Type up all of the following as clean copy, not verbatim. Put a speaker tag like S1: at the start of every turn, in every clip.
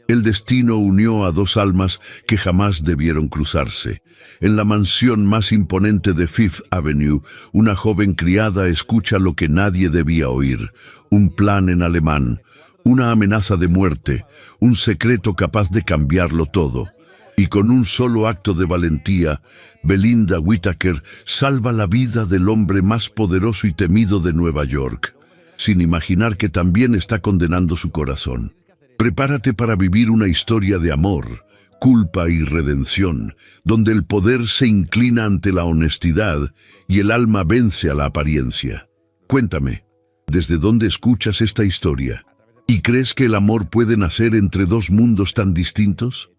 S1: El destino unió a dos almas que jamás debieron cruzarse. En la mansión más imponente de Fifth Avenue, una joven criada escucha lo que nadie debía oír: un plan en alemán, una amenaza de muerte, un secreto capaz de cambiarlo todo. Y con un solo acto de valentía, Belinda Whittaker salva la vida del hombre más poderoso y temido de Nueva York, sin imaginar que también está condenando su corazón. Prepárate para vivir una historia de amor, culpa y redención, donde el poder se inclina ante la honestidad y el alma vence a la apariencia. Cuéntame, ¿desde dónde escuchas esta historia? ¿Y crees que el amor puede nacer entre dos mundos tan distintos?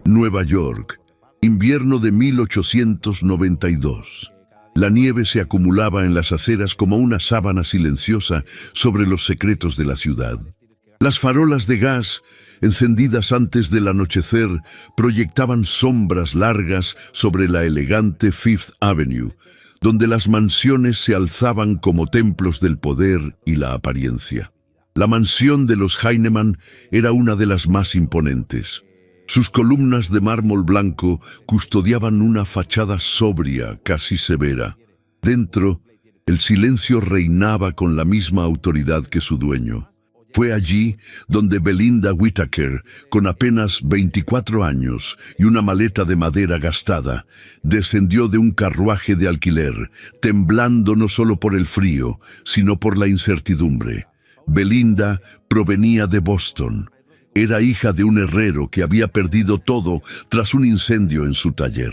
S1: Nueva York, invierno de 1892. La nieve se acumulaba en las aceras como una sábana silenciosa sobre los secretos de la ciudad. Las farolas de gas, encendidas antes del anochecer, proyectaban sombras largas sobre la elegante Fifth Avenue, donde las mansiones se alzaban como templos del poder y la apariencia. La mansión de los Heinemann era una de las más imponentes. Sus columnas de mármol blanco custodiaban una fachada sobria, casi severa. Dentro, el silencio reinaba con la misma autoridad que su dueño. Fue allí donde Belinda Whittaker, con apenas 24 años y una maleta de madera gastada, descendió de un carruaje de alquiler, temblando no solo por el frío, sino por la incertidumbre. Belinda provenía de Boston. Era hija de un herrero que había perdido todo tras un incendio en su taller.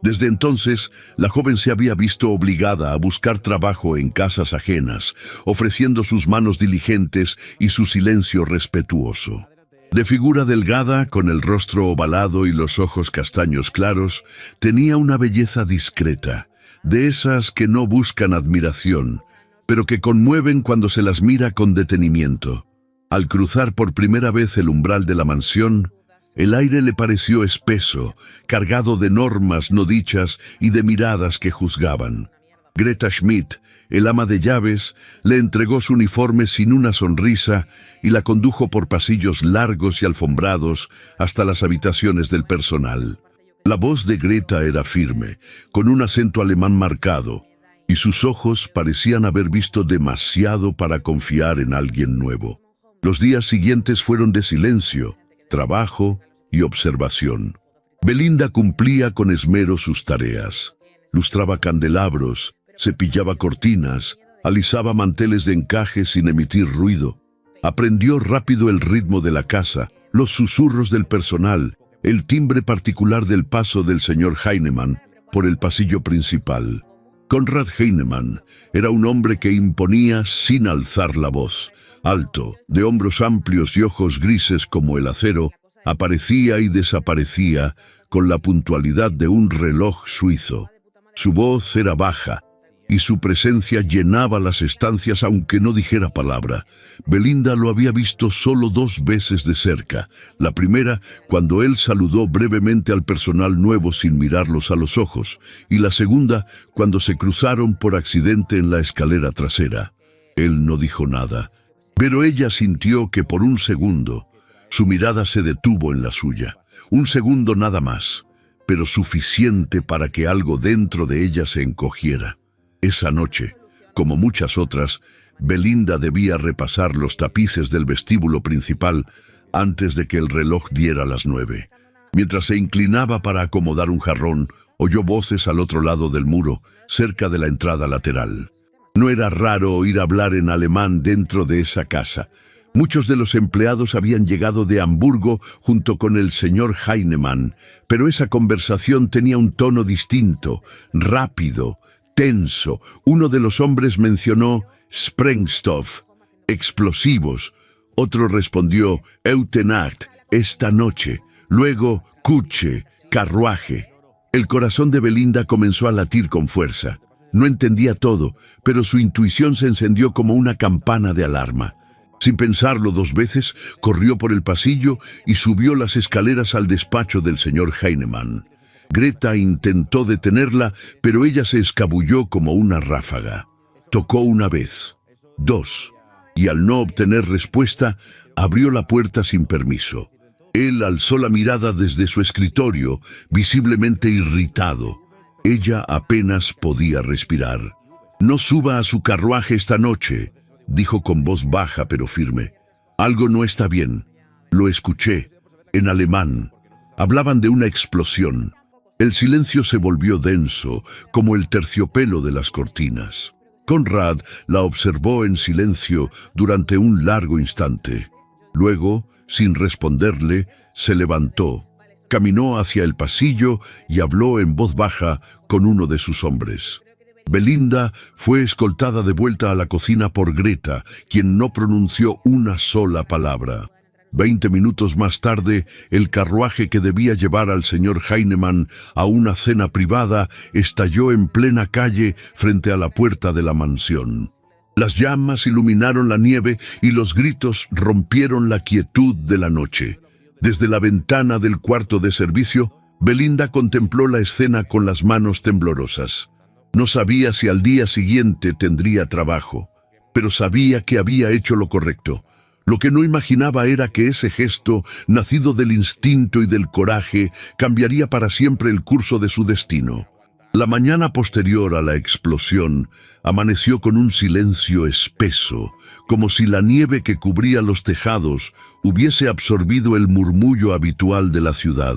S1: Desde entonces, la joven se había visto obligada a buscar trabajo en casas ajenas, ofreciendo sus manos diligentes y su silencio respetuoso. De figura delgada, con el rostro ovalado y los ojos castaños claros, tenía una belleza discreta, de esas que no buscan admiración, pero que conmueven cuando se las mira con detenimiento. Al cruzar por primera vez el umbral de la mansión, el aire le pareció espeso, cargado de normas no dichas y de miradas que juzgaban. Greta Schmidt, el ama de llaves, le entregó su uniforme sin una sonrisa y la condujo por pasillos largos y alfombrados hasta las habitaciones del personal. La voz de Greta era firme, con un acento alemán marcado, y sus ojos parecían haber visto demasiado para confiar en alguien nuevo. Los días siguientes fueron de silencio, trabajo y observación. Belinda cumplía con esmero sus tareas. Lustraba candelabros, cepillaba cortinas, alisaba manteles de encaje sin emitir ruido. Aprendió rápido el ritmo de la casa, los susurros del personal, el timbre particular del paso del señor Heinemann por el pasillo principal. Conrad Heinemann era un hombre que imponía sin alzar la voz. Alto, de hombros amplios y ojos grises como el acero, aparecía y desaparecía con la puntualidad de un reloj suizo. Su voz era baja y su presencia llenaba las estancias aunque no dijera palabra. Belinda lo había visto solo 2 veces de cerca. La primera, cuando él saludó brevemente al personal nuevo sin mirarlos a los ojos, y la segunda, cuando se cruzaron por accidente en la escalera trasera. Él no dijo nada, pero ella sintió que por un segundo su mirada se detuvo en la suya. Un segundo nada más, pero suficiente para que algo dentro de ella se encogiera. Esa noche, como muchas otras, Belinda debía repasar los tapices del vestíbulo principal antes de que el reloj diera las 9. Mientras se inclinaba para acomodar un jarrón, oyó voces al otro lado del muro, cerca de la entrada lateral. No era raro oír hablar en alemán dentro de esa casa. Muchos de los empleados habían llegado de Hamburgo junto con el señor Heinemann, pero esa conversación tenía un tono distinto, rápido, tenso. Uno de los hombres mencionó Sprengstoff, explosivos. Otro respondió Eutenacht, esta noche. Luego Kutsche, carruaje. El corazón de Belinda comenzó a latir con fuerza. No entendía todo, pero su intuición se encendió como una campana de alarma. Sin pensarlo 2 veces, corrió por el pasillo y subió las escaleras al despacho del señor Heinemann. Greta intentó detenerla, pero ella se escabulló como una ráfaga. Tocó 1 vez, 2, y al no obtener respuesta, Abrió la puerta sin permiso. Él alzó la mirada desde su escritorio, visiblemente irritado. Ella apenas podía respirar. «No suba a su carruaje esta noche», dijo con voz baja pero firme. «Algo no está bien». Lo escuché, en alemán. Hablaban de una explosión. El silencio se volvió denso, como el terciopelo de las cortinas. Conrad la observó en silencio durante un largo instante. Luego, sin responderle, se levantó, caminó hacia el pasillo y habló en voz baja con uno de sus hombres. Belinda fue escoltada de vuelta a la cocina por Greta, quien no pronunció una sola palabra. 20 minutos más tarde, el carruaje que debía llevar al señor Heinemann a una cena privada estalló en plena calle frente a la puerta de la mansión. Las llamas iluminaron la nieve y los gritos rompieron la quietud de la noche. Desde la ventana del cuarto de servicio, Belinda contempló la escena con las manos temblorosas. No sabía si al día siguiente tendría trabajo, pero sabía que había hecho lo correcto. Lo que no imaginaba era que ese gesto, nacido del instinto y del coraje, cambiaría para siempre el curso de su destino. La mañana posterior a la explosión amaneció con un silencio espeso, como si la nieve que cubría los tejados hubiese absorbido el murmullo habitual de la ciudad.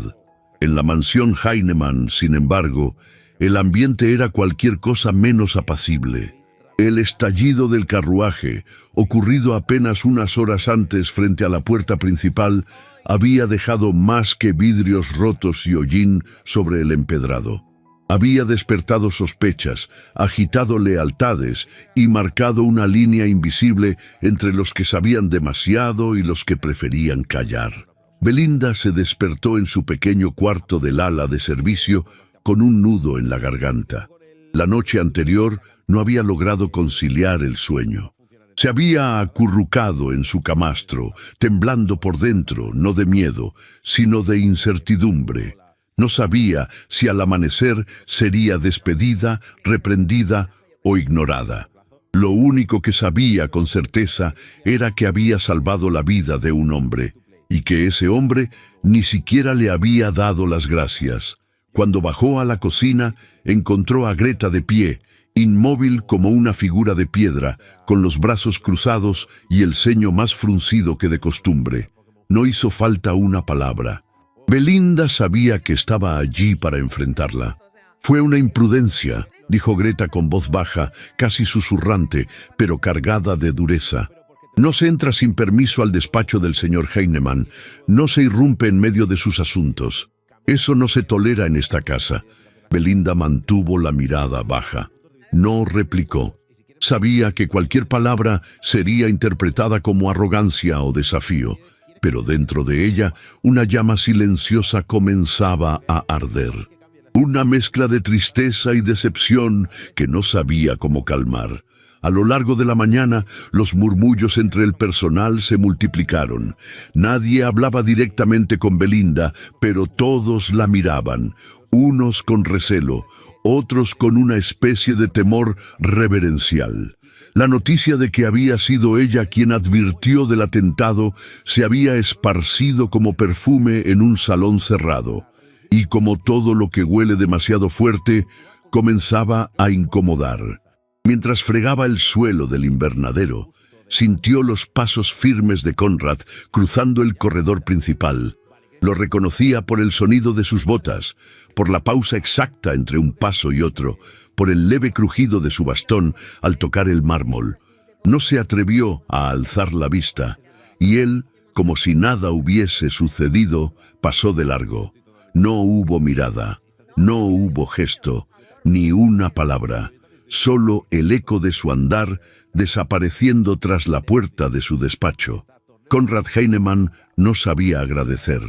S1: En la mansión Heinemann, sin embargo, el ambiente era cualquier cosa menos apacible. El estallido del carruaje, ocurrido apenas unas horas antes frente a la puerta principal, había dejado más que vidrios rotos y hollín sobre el empedrado. Había despertado sospechas, agitado lealtades y marcado una línea invisible entre los que sabían demasiado y los que preferían callar. Belinda se despertó en su pequeño cuarto del ala de servicio con un nudo en la garganta. La noche anterior no había logrado conciliar el sueño. Se había acurrucado en su camastro, temblando por dentro, no de miedo, sino de incertidumbre. No sabía si al amanecer sería despedida, reprendida o ignorada. Lo único que sabía con certeza era que había salvado la vida de un hombre, y que ese hombre ni siquiera le había dado las gracias. Cuando bajó a la cocina, encontró a Greta de pie, inmóvil como una figura de piedra, con los brazos cruzados y el ceño más fruncido que de costumbre. No hizo falta una palabra. Belinda sabía que estaba allí para enfrentarla. «Fue una imprudencia», dijo Greta con voz baja, casi susurrante, pero cargada de dureza. «No se entra sin permiso al despacho del señor Heinemann, no se irrumpe en medio de sus asuntos. Eso no se tolera en esta casa». Belinda mantuvo la mirada baja. No replicó. Sabía que cualquier palabra sería interpretada como arrogancia o desafío, pero dentro de ella una llama silenciosa comenzaba a arder. Una mezcla de tristeza y decepción que no sabía cómo calmar. A lo largo de la mañana, los murmullos entre el personal se multiplicaron. Nadie hablaba directamente con Belinda, pero todos la miraban, unos con recelo, otros con una especie de temor reverencial. La noticia de que había sido ella quien advirtió del atentado se había esparcido como perfume en un salón cerrado, y como todo lo que huele demasiado fuerte, comenzaba a incomodar. Mientras fregaba el suelo del invernadero, sintió los pasos firmes de Conrad cruzando el corredor principal. Lo reconocía por el sonido de sus botas, por la pausa exacta entre un paso y otro, por el leve crujido de su bastón al tocar el mármol. No se atrevió a alzar la vista, y él, como si nada hubiese sucedido, pasó de largo. No hubo mirada, no hubo gesto, ni una palabra. Solo el eco de su andar desapareciendo tras la puerta de su despacho. Conrad Heinemann no sabía agradecer.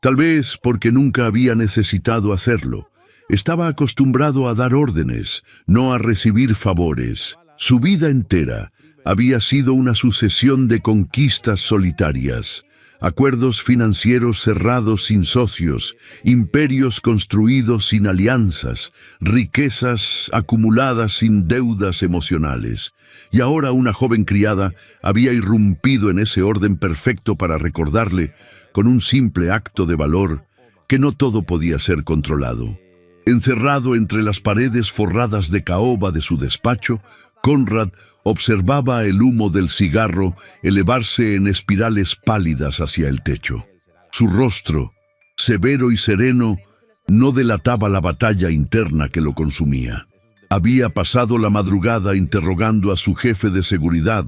S1: Tal vez porque nunca había necesitado hacerlo. Estaba acostumbrado a dar órdenes, no a recibir favores. Su vida entera había sido una sucesión de conquistas solitarias. acuerdos financieros cerrados sin socios, imperios construidos sin alianzas, riquezas acumuladas sin deudas emocionales. Y ahora una joven criada había irrumpido en ese orden perfecto para recordarle, con un simple acto de valor, que no todo podía ser controlado. Encerrado entre las paredes forradas de caoba de su despacho, Conrad observaba el humo del cigarro elevarse en espirales pálidas hacia el techo. Su rostro, severo y sereno, no delataba la batalla interna que lo consumía. Había pasado la madrugada interrogando a su jefe de seguridad,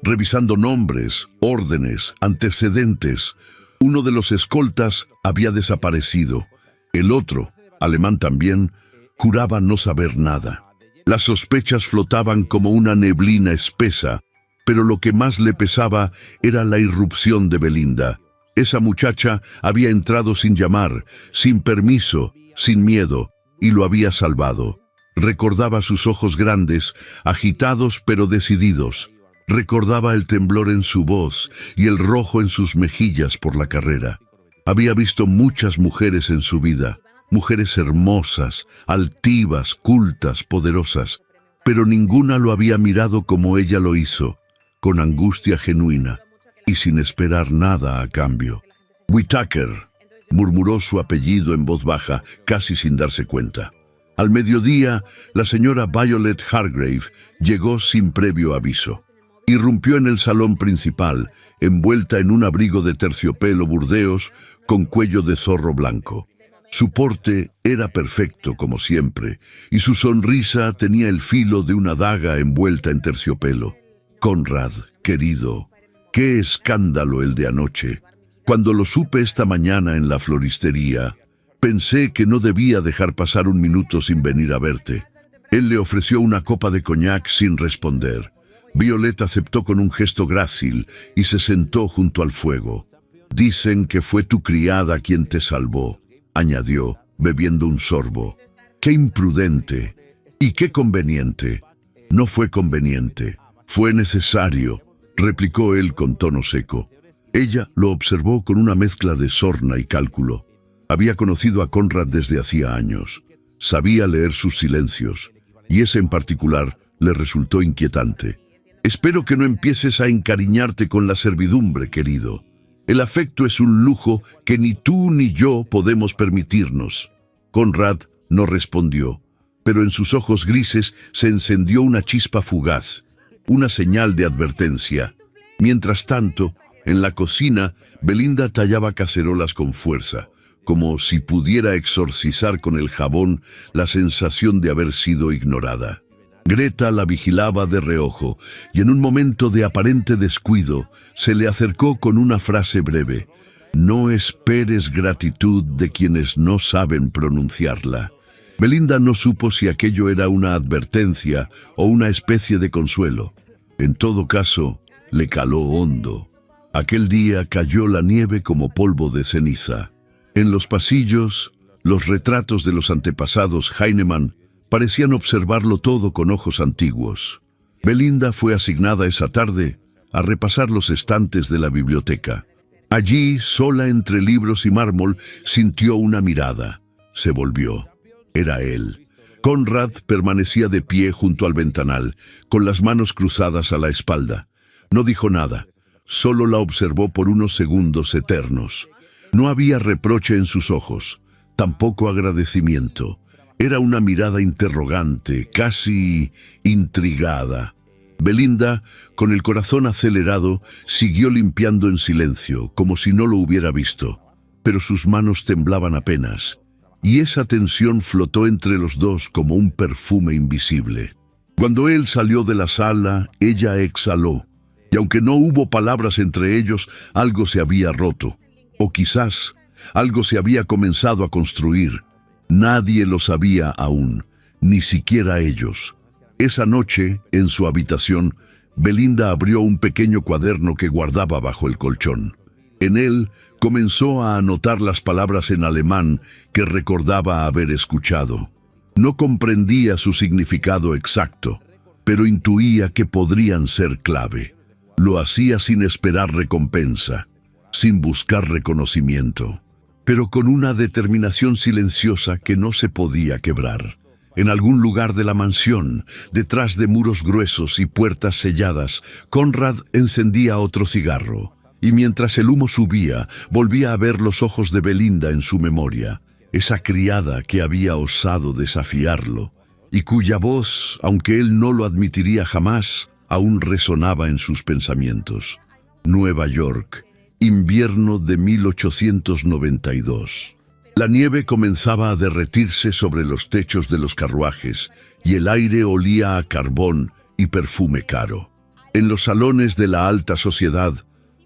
S1: revisando nombres, órdenes, antecedentes. Uno de los escoltas había desaparecido. El otro, alemán también, juraba no saber nada. Las sospechas flotaban como una neblina espesa, pero lo que más le pesaba era la irrupción de Belinda. Esa muchacha había entrado sin llamar, sin permiso, sin miedo, y lo había salvado. Recordaba sus ojos grandes, agitados pero decididos. Recordaba el temblor en su voz y el rojo en sus mejillas por la carrera. Había visto muchas mujeres en su vida, mujeres hermosas, altivas, cultas, poderosas, pero ninguna lo había mirado como ella lo hizo, con angustia genuina y sin esperar nada a cambio. Whittaker, murmuró su apellido en voz baja, casi sin darse cuenta. Al mediodía, la señora Violet Hargrave llegó sin previo aviso. Irrumpió en el salón principal, envuelta en un abrigo de terciopelo burdeos con cuello de zorro blanco. Su porte era perfecto, como siempre, y su sonrisa tenía el filo de una daga envuelta en terciopelo. Conrad, querido, qué escándalo el de anoche. Cuando lo supe esta mañana en la floristería, pensé que no debía dejar pasar un minuto sin venir a verte. Él le ofreció una copa de coñac sin responder. Violet aceptó con un gesto grácil y se sentó junto al fuego. Dicen que fue tu criada quien te salvó, añadió, bebiendo un sorbo. ¡Qué imprudente! ¡Y qué conveniente! No fue conveniente, fue necesario, replicó él con tono seco. Ella lo observó con una mezcla de sorna y cálculo. Había conocido a Conrad desde hacía años. Sabía leer sus silencios, y ese en particular le resultó inquietante. Espero que no empieces a encariñarte con la servidumbre, querido. El afecto es un lujo que ni tú ni yo podemos permitirnos. Conrad no respondió, pero en sus ojos grises se encendió una chispa fugaz, una señal de advertencia. Mientras tanto, en la cocina, Belinda tallaba cacerolas con fuerza, como si pudiera exorcizar con el jabón la sensación de haber sido ignorada. Greta la vigilaba de reojo, y en un momento de aparente descuido, se le acercó con una frase breve. No esperes gratitud de quienes no saben pronunciarla. Belinda no supo si aquello era una advertencia o una especie de consuelo. En todo caso, le caló hondo. Aquel día cayó la nieve como polvo de ceniza. En los pasillos, los retratos de los antepasados Heinemann parecían observarlo todo con ojos antiguos. Belinda fue asignada esa tarde a repasar los estantes de la biblioteca. Allí, sola entre libros y mármol, sintió una mirada. Se volvió. Era él. Conrad permanecía de pie junto al ventanal, con las manos cruzadas a la espalda. No dijo nada, solo la observó por unos segundos eternos. No había reproche en sus ojos, tampoco agradecimiento. Era una mirada interrogante, casi intrigada. Belinda, con el corazón acelerado, siguió limpiando en silencio, como si no lo hubiera visto. Pero sus manos temblaban apenas, y esa tensión flotó entre los dos como un perfume invisible. Cuando él salió de la sala, ella exhaló, y aunque no hubo palabras entre ellos, algo se había roto. O quizás, algo se había comenzado a construir. Nadie lo sabía aún, ni siquiera ellos. Esa noche, en su habitación, Belinda abrió un pequeño cuaderno que guardaba bajo el colchón. En él comenzó a anotar las palabras en alemán que recordaba haber escuchado. No comprendía su significado exacto, pero intuía que podrían ser clave. Lo hacía sin esperar recompensa. sin buscar reconocimiento, pero con una determinación silenciosa que no se podía quebrar. En algún lugar de la mansión, detrás de muros gruesos y puertas selladas, Conrad encendía otro cigarro, y mientras el humo subía, volvía a ver los ojos de Belinda en su memoria, esa criada que había osado desafiarlo, y cuya voz, aunque él no lo admitiría jamás, aún resonaba en sus pensamientos. Nueva York, invierno de 1892. La nieve comenzaba a derretirse sobre los techos de los carruajes y el aire olía a carbón y perfume caro. En los salones de la alta sociedad,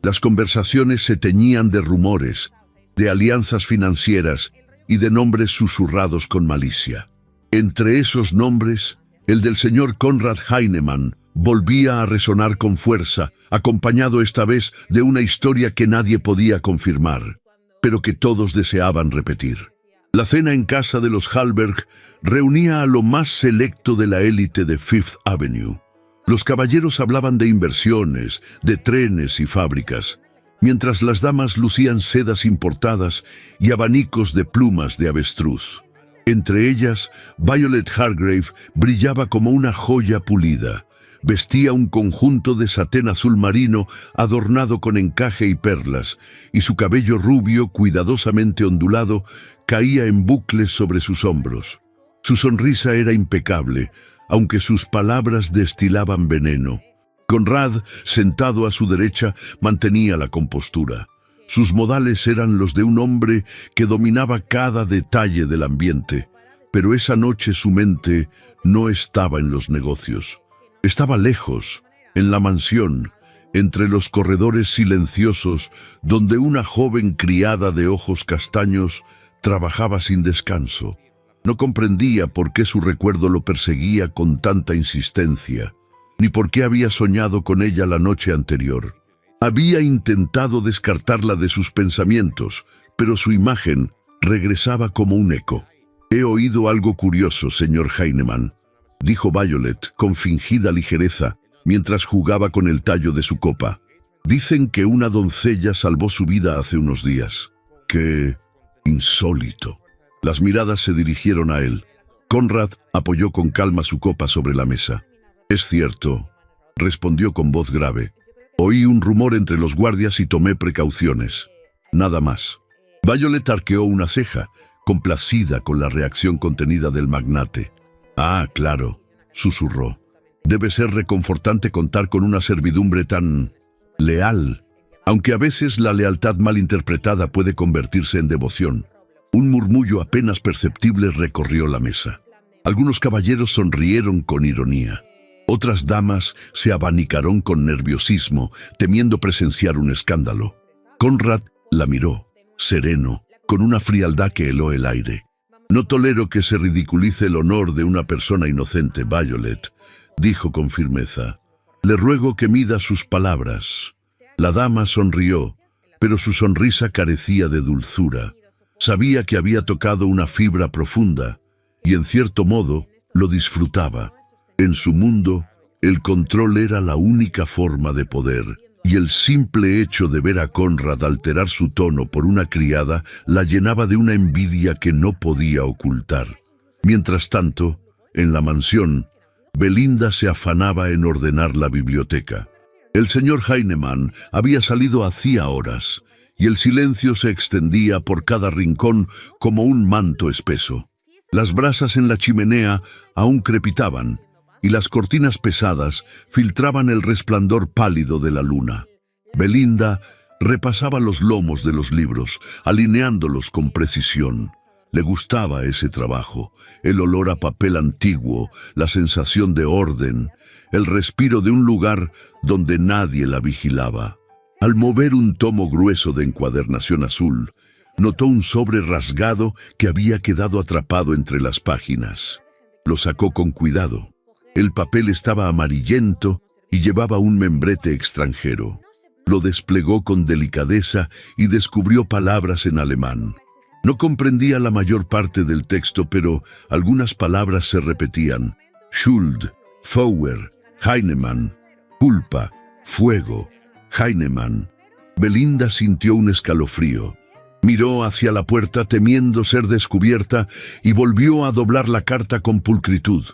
S1: las conversaciones se teñían de rumores, de alianzas financieras y de nombres susurrados con malicia. Entre esos nombres, el del señor Conrad Heinemann volvía a resonar con fuerza, acompañado esta vez de una historia que nadie podía confirmar, pero que todos deseaban repetir. La cena en casa de los Hallberg reunía a lo más selecto de la élite de Fifth Avenue. Los caballeros hablaban de inversiones, de trenes y fábricas, mientras las damas lucían sedas importadas y abanicos de plumas de avestruz. Entre ellas, Violet Hargrave brillaba como una joya pulida. Vestía un conjunto de satén azul marino adornado con encaje y perlas, y su cabello rubio, cuidadosamente ondulado, caía en bucles sobre sus hombros. Su sonrisa era impecable, aunque sus palabras destilaban veneno. Conrad, sentado a su derecha, mantenía la compostura. Sus modales eran los de un hombre que dominaba cada detalle del ambiente, pero esa noche su mente no estaba en los negocios. Estaba lejos, en la mansión, entre los corredores silenciosos, donde una joven criada de ojos castaños trabajaba sin descanso. No comprendía por qué su recuerdo lo perseguía con tanta insistencia, ni por qué había soñado con ella la noche anterior. Había intentado descartarla de sus pensamientos, pero su imagen regresaba como un eco. «He oído algo curioso, señor Heinemann», dijo Violet con fingida ligereza, mientras jugaba con el tallo de su copa. «Dicen que una doncella salvó su vida hace unos días. ¡Qué insólito!». Las miradas se dirigieron a él. Conrad apoyó con calma su copa sobre la mesa. «Es cierto», respondió con voz grave. «Oí un rumor entre los guardias y tomé precauciones. Nada más». Violet arqueó una ceja, complacida con la reacción contenida del magnate. «Ah, claro», susurró. «Debe ser reconfortante contar con una servidumbre tan leal, aunque a veces la lealtad mal interpretada puede convertirse en devoción». Un murmullo apenas perceptible recorrió la mesa. Algunos caballeros sonrieron con ironía. Otras damas se abanicaron con nerviosismo, temiendo presenciar un escándalo. Conrad la miró, sereno, con una frialdad que heló el aire. «No tolero que se ridiculice el honor de una persona inocente, Violet», dijo con firmeza. «Le ruego que mida sus palabras». La dama sonrió, pero su sonrisa carecía de dulzura. Sabía que había tocado una fibra profunda, y en cierto modo lo disfrutaba. En su mundo, el control era la única forma de poder, y el simple hecho de ver a Conrad alterar su tono por una criada la llenaba de una envidia que no podía ocultar. Mientras tanto, en la mansión, Belinda se afanaba en ordenar la biblioteca. El señor Heinemann había salido hacía horas, y el silencio se extendía por cada rincón como un manto espeso. Las brasas en la chimenea aún crepitaban, y las cortinas pesadas filtraban el resplandor pálido de la luna. Belinda repasaba los lomos de los libros, alineándolos con precisión. Le gustaba ese trabajo, el olor a papel antiguo, la sensación de orden, el respiro de un lugar donde nadie la vigilaba. Al mover un tomo grueso de encuadernación azul, notó un sobre rasgado que había quedado atrapado entre las páginas. Lo sacó con cuidado. El papel estaba amarillento y llevaba un membrete extranjero. Lo desplegó con delicadeza y descubrió palabras en alemán. No comprendía la mayor parte del texto, pero algunas palabras se repetían. Schuld, Feuer, Heinemann, culpa, fuego. Heinemann. Belinda sintió un escalofrío. Miró hacia la puerta temiendo ser descubierta y volvió a doblar la carta con pulcritud.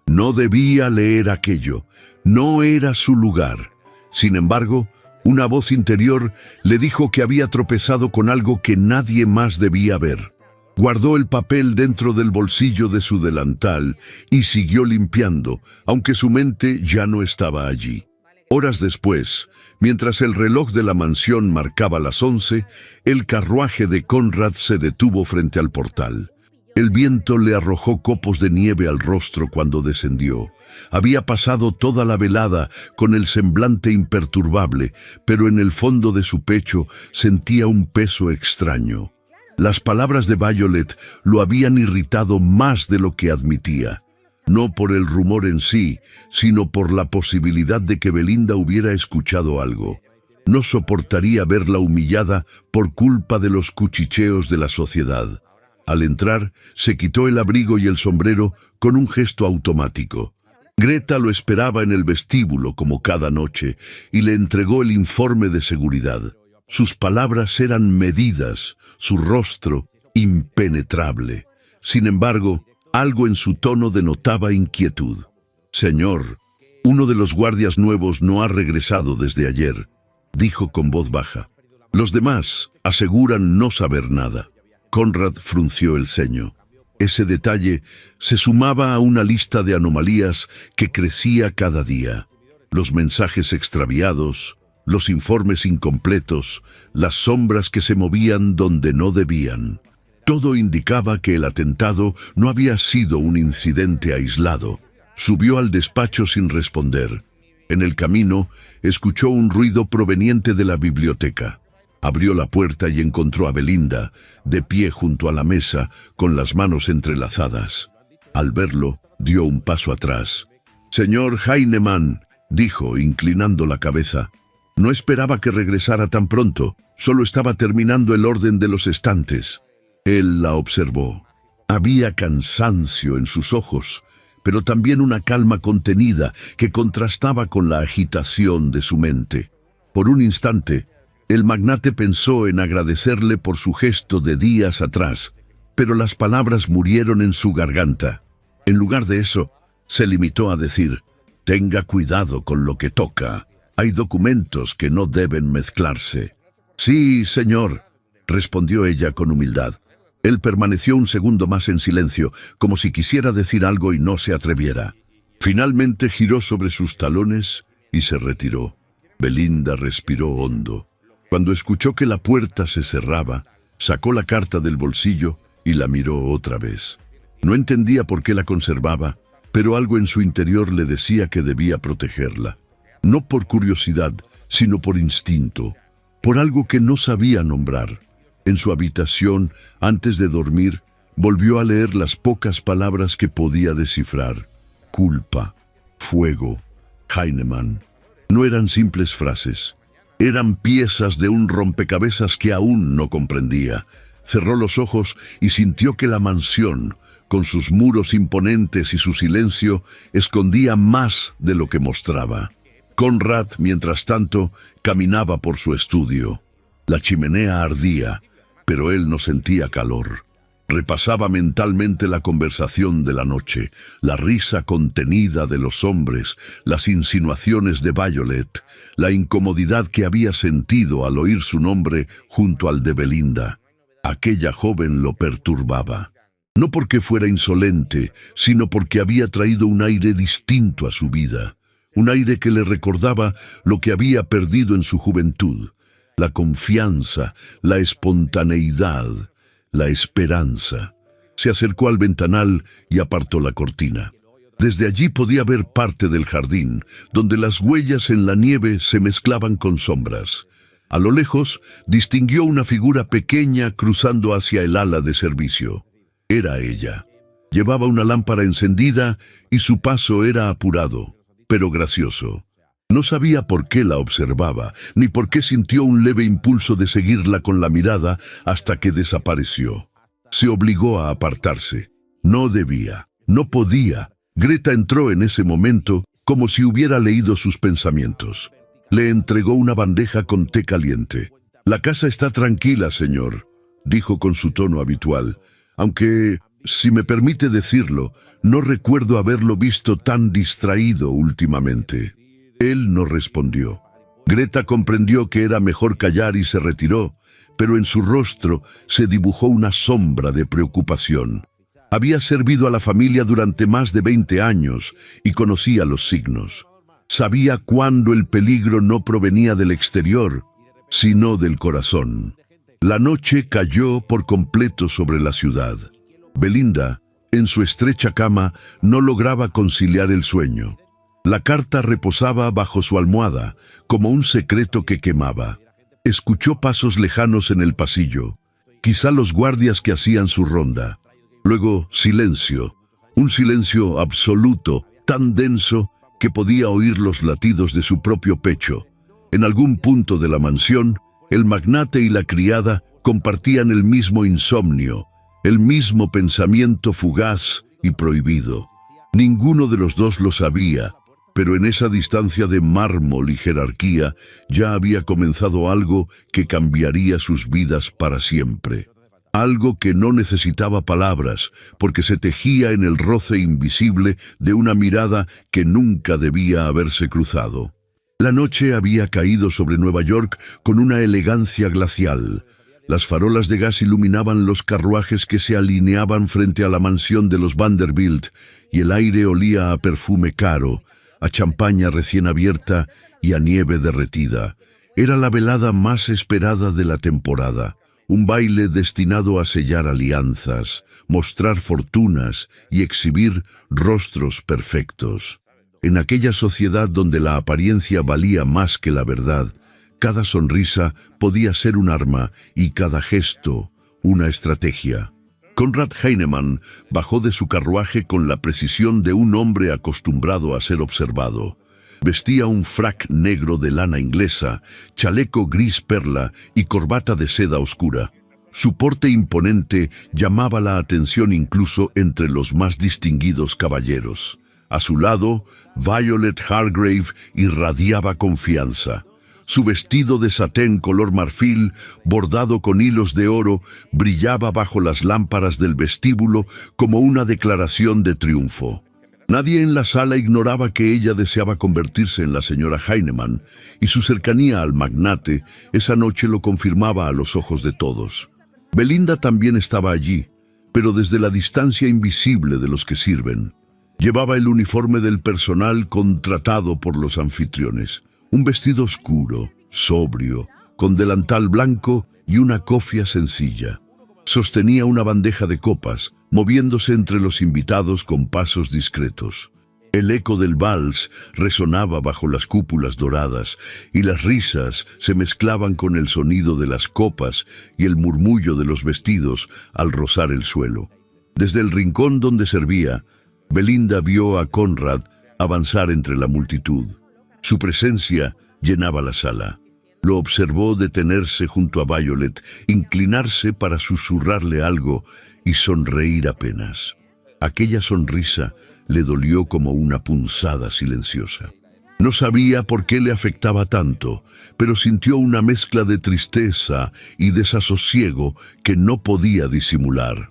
S1: No debía leer aquello. No era su lugar. Sin embargo, una voz interior le dijo que había tropezado con algo que nadie más debía ver. Guardó el papel dentro del bolsillo de su delantal y siguió limpiando, aunque su mente ya no estaba allí. Horas después, mientras el reloj de la mansión marcaba las 11, el carruaje de Conrad se detuvo frente al portal. El viento le arrojó copos de nieve al rostro cuando descendió. Había pasado toda la velada con el semblante imperturbable, pero en el fondo de su pecho sentía un peso extraño. Las palabras de Violet lo habían irritado más de lo que admitía. No por el rumor en sí, sino por la posibilidad de que Belinda hubiera escuchado algo. No soportaría verla humillada por culpa de los cuchicheos de la sociedad. Al entrar, se quitó el abrigo y el sombrero con un gesto automático. Greta lo esperaba en el vestíbulo como cada noche y le entregó el informe de seguridad. Sus palabras eran medidas, su rostro impenetrable. Sin embargo, algo en su tono denotaba inquietud. «Señor, uno de los guardias nuevos no ha regresado desde ayer», dijo con voz baja. «Los demás aseguran no saber nada». Conrad frunció el ceño. Ese detalle se sumaba a una lista de anomalías que crecía cada día. Los mensajes extraviados, los informes incompletos, las sombras que se movían donde no debían. Todo indicaba que el atentado no había sido un incidente aislado. Subió al despacho sin responder. En el camino, escuchó un ruido proveniente de la biblioteca. Abrió la puerta y encontró a Belinda, de pie junto a la mesa, con las manos entrelazadas. Al verlo, dio un paso atrás. «Señor Heinemann», dijo, inclinando la cabeza. «No esperaba que regresara tan pronto. Solo estaba terminando el orden de los estantes». Él la observó. Había cansancio en sus ojos, pero también una calma contenida que contrastaba con la agitación de su mente. Por un instante, el magnate pensó en agradecerle por su gesto de días atrás, pero las palabras murieron en su garganta. En lugar de eso, se limitó a decir: «Tenga cuidado con lo que toca. Hay documentos que no deben mezclarse». «Sí, señor», respondió ella con humildad. Él permaneció un segundo más en silencio, como si quisiera decir algo y no se atreviera. Finalmente giró sobre sus talones y se retiró. Belinda respiró hondo. Cuando escuchó que la puerta se cerraba, sacó la carta del bolsillo y la miró otra vez. No entendía por qué la conservaba, pero algo en su interior le decía que debía protegerla. No por curiosidad, sino por instinto, por algo que no sabía nombrar. En su habitación, antes de dormir, volvió a leer las pocas palabras que podía descifrar. Culpa, fuego, Heinemann. No eran simples frases. Eran piezas de un rompecabezas que aún no comprendía. Cerró los ojos y sintió que la mansión, con sus muros imponentes y su silencio, escondía más de lo que mostraba. Conrad, mientras tanto, caminaba por su estudio. La chimenea ardía, pero él no sentía calor. Repasaba mentalmente la conversación de la noche, la risa contenida de los hombres, las insinuaciones de Violet, la incomodidad que había sentido al oír su nombre junto al de Belinda. Aquella joven lo perturbaba. No porque fuera insolente, sino porque había traído un aire distinto a su vida. Un aire que le recordaba lo que había perdido en su juventud. La confianza, la espontaneidad, la esperanza. Se acercó al ventanal y apartó la cortina. Desde allí podía ver parte del jardín, donde las huellas en la nieve se mezclaban con sombras. A lo lejos, distinguió una figura pequeña cruzando hacia el ala de servicio. Era ella. Llevaba una lámpara encendida y su paso era apurado, pero gracioso. No sabía por qué la observaba, ni por qué sintió un leve impulso de seguirla con la mirada hasta que desapareció. Se obligó a apartarse. No debía, no podía. Greta entró en ese momento como si hubiera leído sus pensamientos. Le entregó una bandeja con té caliente. La casa está tranquila, señor, dijo con su tono habitual, aunque, si me permite decirlo, no recuerdo haberlo visto tan distraído últimamente. Él no respondió. Greta comprendió que era mejor callar y se retiró, pero en su rostro se dibujó una sombra de preocupación. Había servido a la familia durante más de 20 años y conocía los signos. Sabía cuándo el peligro no provenía del exterior, sino del corazón. La noche cayó por completo sobre la ciudad. Belinda, en su estrecha cama, no lograba conciliar el sueño. La carta reposaba bajo su almohada, como un secreto que quemaba. Escuchó pasos lejanos en el pasillo, quizá los guardias que hacían su ronda. Luego, silencio, un silencio absoluto, tan denso que podía oír los latidos de su propio pecho. En algún punto de la mansión, el magnate y la criada compartían el mismo insomnio, el mismo pensamiento fugaz y prohibido. Ninguno de los dos lo sabía, pero en esa distancia de mármol y jerarquía ya había comenzado algo que cambiaría sus vidas para siempre. Algo que no necesitaba palabras, porque se tejía en el roce invisible de una mirada que nunca debía haberse cruzado. La noche había caído sobre Nueva York con una elegancia glacial. Las farolas de gas iluminaban los carruajes que se alineaban frente a la mansión de los Vanderbilt, y el aire olía a perfume caro, a champaña recién abierta y a nieve derretida. Era la velada más esperada de la temporada, un baile destinado a sellar alianzas, mostrar fortunas y exhibir rostros perfectos. En aquella sociedad donde la apariencia valía más que la verdad, cada sonrisa podía ser un arma y cada gesto una estrategia. Conrad Heinemann bajó de su carruaje con la precisión de un hombre acostumbrado a ser observado. Vestía un frac negro de lana inglesa, chaleco gris perla y corbata de seda oscura. Su porte imponente llamaba la atención incluso entre los más distinguidos caballeros. A su lado, Violet Hargrave irradiaba confianza. Su vestido de satén color marfil, bordado con hilos de oro, brillaba bajo las lámparas del vestíbulo como una declaración de triunfo. Nadie en la sala ignoraba que ella deseaba convertirse en la señora Heinemann, y su cercanía al magnate esa noche lo confirmaba a los ojos de todos. Belinda también estaba allí, pero desde la distancia invisible de los que sirven. Llevaba el uniforme del personal contratado por los anfitriones. Un vestido oscuro, sobrio, con delantal blanco y una cofia sencilla. Sostenía una bandeja de copas, moviéndose entre los invitados con pasos discretos. El eco del vals resonaba bajo las cúpulas doradas y las risas se mezclaban con el sonido de las copas y el murmullo de los vestidos al rozar el suelo. Desde el rincón donde servía, Belinda vio a Conrad avanzar entre la multitud. Su presencia llenaba la sala. Lo observó detenerse junto a Violet, inclinarse para susurrarle algo y sonreír apenas. Aquella sonrisa le dolió como una punzada silenciosa. No sabía por qué le afectaba tanto, pero sintió una mezcla de tristeza y desasosiego que no podía disimular.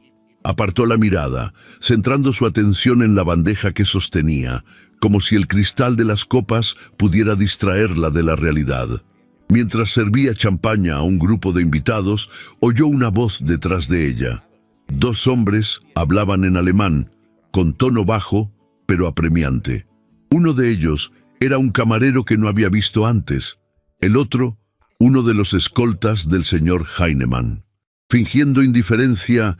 S1: Apartó la mirada, centrando su atención en la bandeja que sostenía, como si el cristal de las copas pudiera distraerla de la realidad. Mientras servía champaña a un grupo de invitados, oyó una voz detrás de ella. Dos hombres hablaban en alemán, con tono bajo, pero apremiante. Uno de ellos era un camarero que no había visto antes. El otro, uno de los escoltas del señor Heinemann. Fingiendo indiferencia,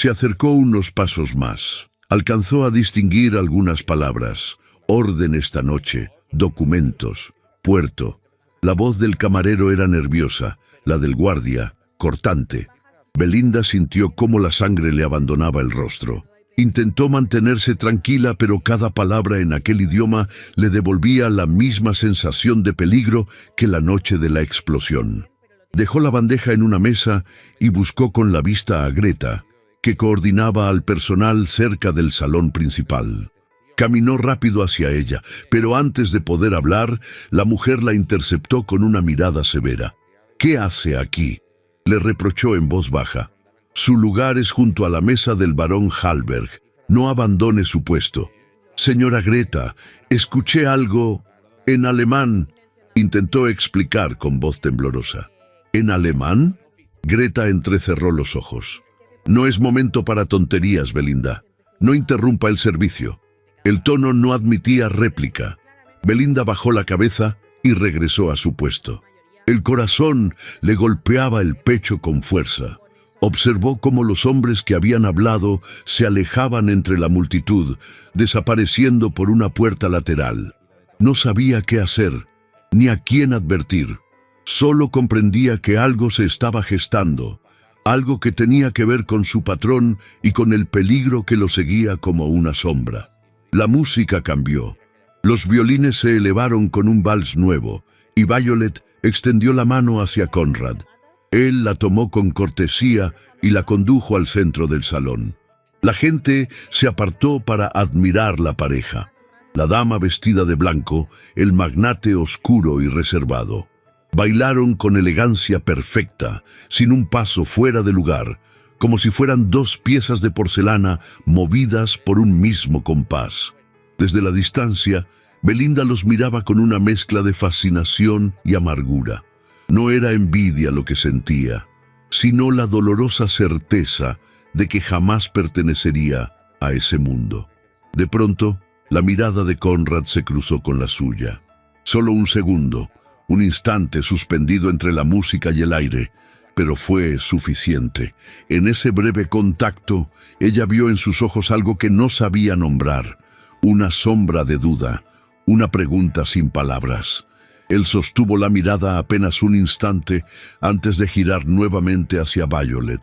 S1: se acercó unos pasos más. Alcanzó a distinguir algunas palabras. Orden esta noche, documentos, puerto. La voz del camarero era nerviosa, la del guardia, cortante. Belinda sintió cómo la sangre le abandonaba el rostro. Intentó mantenerse tranquila, pero cada palabra en aquel idioma le devolvía la misma sensación de peligro que la noche de la explosión. Dejó la bandeja en una mesa y buscó con la vista a Greta, que coordinaba al personal cerca del salón principal. Caminó rápido hacia ella, pero antes de poder hablar, la mujer la interceptó con una mirada severa. ¿Qué hace aquí?, le reprochó en voz baja. Su lugar es junto a la mesa del barón Hallberg. No abandone su puesto. Señora Greta, escuché algo en alemán, intentó explicar con voz temblorosa. ¿En alemán? Greta entrecerró los ojos. No es momento para tonterías, Belinda. No interrumpa el servicio. El tono no admitía réplica. Belinda bajó la cabeza y regresó a su puesto. El corazón le golpeaba el pecho con fuerza. Observó cómo los hombres que habían hablado se alejaban entre la multitud, desapareciendo por una puerta lateral. No sabía qué hacer, ni a quién advertir. Solo comprendía que algo se estaba gestando, algo que tenía que ver con su patrón y con el peligro que lo seguía como una sombra. La música cambió. Los violines se elevaron con un vals nuevo, y Violet extendió la mano hacia Conrad. Él la tomó con cortesía y la condujo al centro del salón. La gente se apartó para admirar la pareja. La dama vestida de blanco, el magnate oscuro y reservado. Bailaron con elegancia perfecta, sin un paso fuera de lugar, como si fueran dos piezas de porcelana movidas por un mismo compás. Desde la distancia, Belinda los miraba con una mezcla de fascinación y amargura. No era envidia lo que sentía, sino la dolorosa certeza de que jamás pertenecería a ese mundo. De pronto, la mirada de Conrad se cruzó con la suya. Solo un segundo, un instante suspendido entre la música y el aire, pero fue suficiente. En ese breve contacto, ella vio en sus ojos algo que no sabía nombrar, una sombra de duda, una pregunta sin palabras. Él sostuvo la mirada apenas un instante antes de girar nuevamente hacia Violet.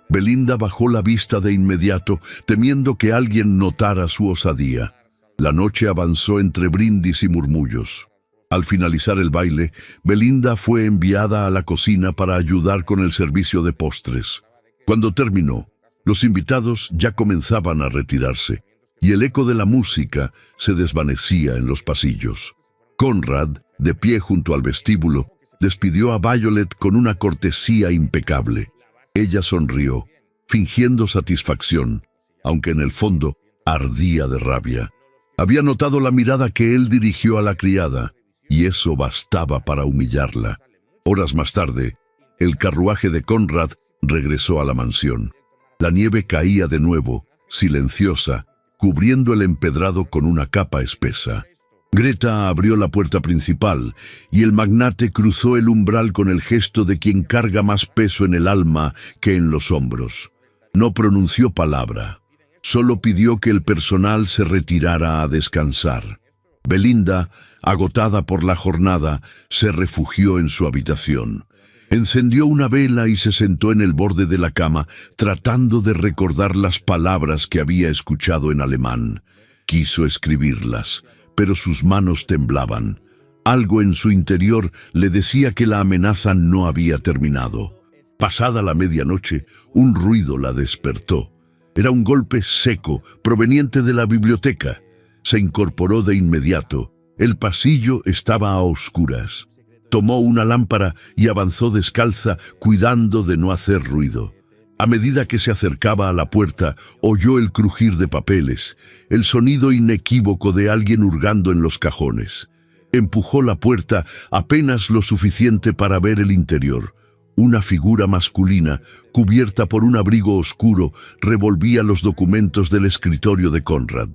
S1: Belinda bajó la vista de inmediato, temiendo que alguien notara su osadía. La noche avanzó entre brindis y murmullos. Al finalizar el baile, Belinda fue enviada a la cocina para ayudar con el servicio de postres. Cuando terminó, los invitados ya comenzaban a retirarse, y el eco de la música se desvanecía en los pasillos. Conrad, de pie junto al vestíbulo, despidió a Violet con una cortesía impecable. Ella sonrió, fingiendo satisfacción, aunque en el fondo ardía de rabia. Había notado la mirada que él dirigió a la criada, y eso bastaba para humillarla. Horas más tarde, el carruaje de Conrad regresó a la mansión. La nieve caía de nuevo, silenciosa, cubriendo el empedrado con una capa espesa. Greta abrió la puerta principal, y el magnate cruzó el umbral con el gesto de quien carga más peso en el alma que en los hombros. No pronunció palabra, solo pidió que el personal se retirara a descansar. Belinda, agotada por la jornada, se refugió en su habitación. Encendió una vela y se sentó en el borde de la cama, tratando de recordar las palabras que había escuchado en alemán. Quiso escribirlas, pero sus manos temblaban. Algo en su interior le decía que la amenaza no había terminado. Pasada la medianoche, un ruido la despertó. Era un golpe seco, proveniente de la biblioteca. Se incorporó de inmediato. El pasillo estaba a oscuras. Tomó una lámpara y avanzó descalza, cuidando de no hacer ruido. A medida que se acercaba a la puerta, oyó el crujir de papeles, el sonido inequívoco de alguien hurgando en los cajones. Empujó la puerta apenas lo suficiente para ver el interior. Una figura masculina, cubierta por un abrigo oscuro, revolvía los documentos del escritorio de Conrad.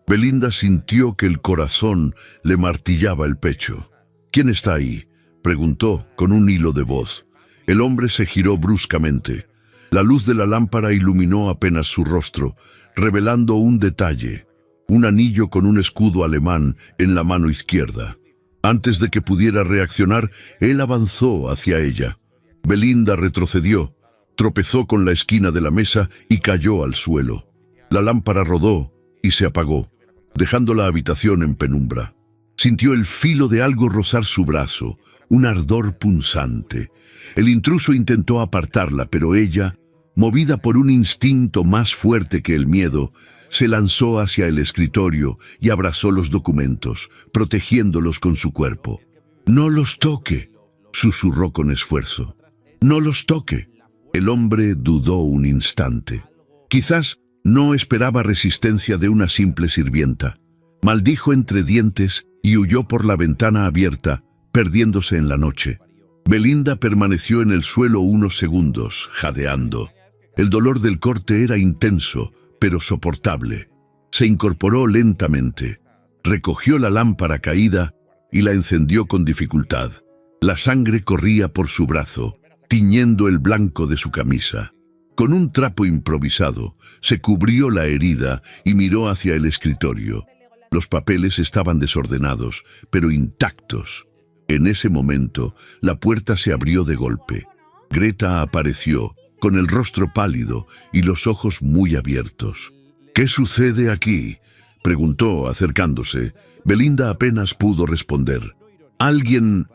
S1: Belinda sintió que el corazón le martillaba el pecho. «¿Quién está ahí?», preguntó con un hilo de voz. El hombre se giró bruscamente. La luz de la lámpara iluminó apenas su rostro, revelando un detalle, un anillo con un escudo alemán en la mano izquierda. Antes de que pudiera reaccionar, él avanzó hacia ella. Belinda retrocedió, tropezó con la esquina de la mesa y cayó al suelo. La lámpara rodó y se apagó, dejando la habitación en penumbra. Sintió el filo de algo rozar su brazo, un ardor punzante. El intruso intentó apartarla, pero ella, movida por un instinto más fuerte que el miedo, se lanzó hacia el escritorio y abrazó los documentos, protegiéndolos con su cuerpo. «No los toque», susurró con esfuerzo. «No los toque». El hombre dudó un instante. Quizás no esperaba resistencia de una simple sirvienta. Maldijo entre dientes y huyó por la ventana abierta, perdiéndose en la noche. Belinda permaneció en el suelo unos segundos, jadeando. El dolor del corte era intenso, pero soportable. Se incorporó lentamente, recogió la lámpara caída y la encendió con dificultad. La sangre corría por su brazo, tiñendo el blanco de su camisa. Con un trapo improvisado, se cubrió la herida y miró hacia el escritorio. Los papeles estaban desordenados, pero intactos. En ese momento, la puerta se abrió de golpe. Greta apareció, con el rostro pálido y los ojos muy abiertos. «¿Qué sucede aquí?», preguntó, acercándose. Belinda apenas pudo responder. Alguien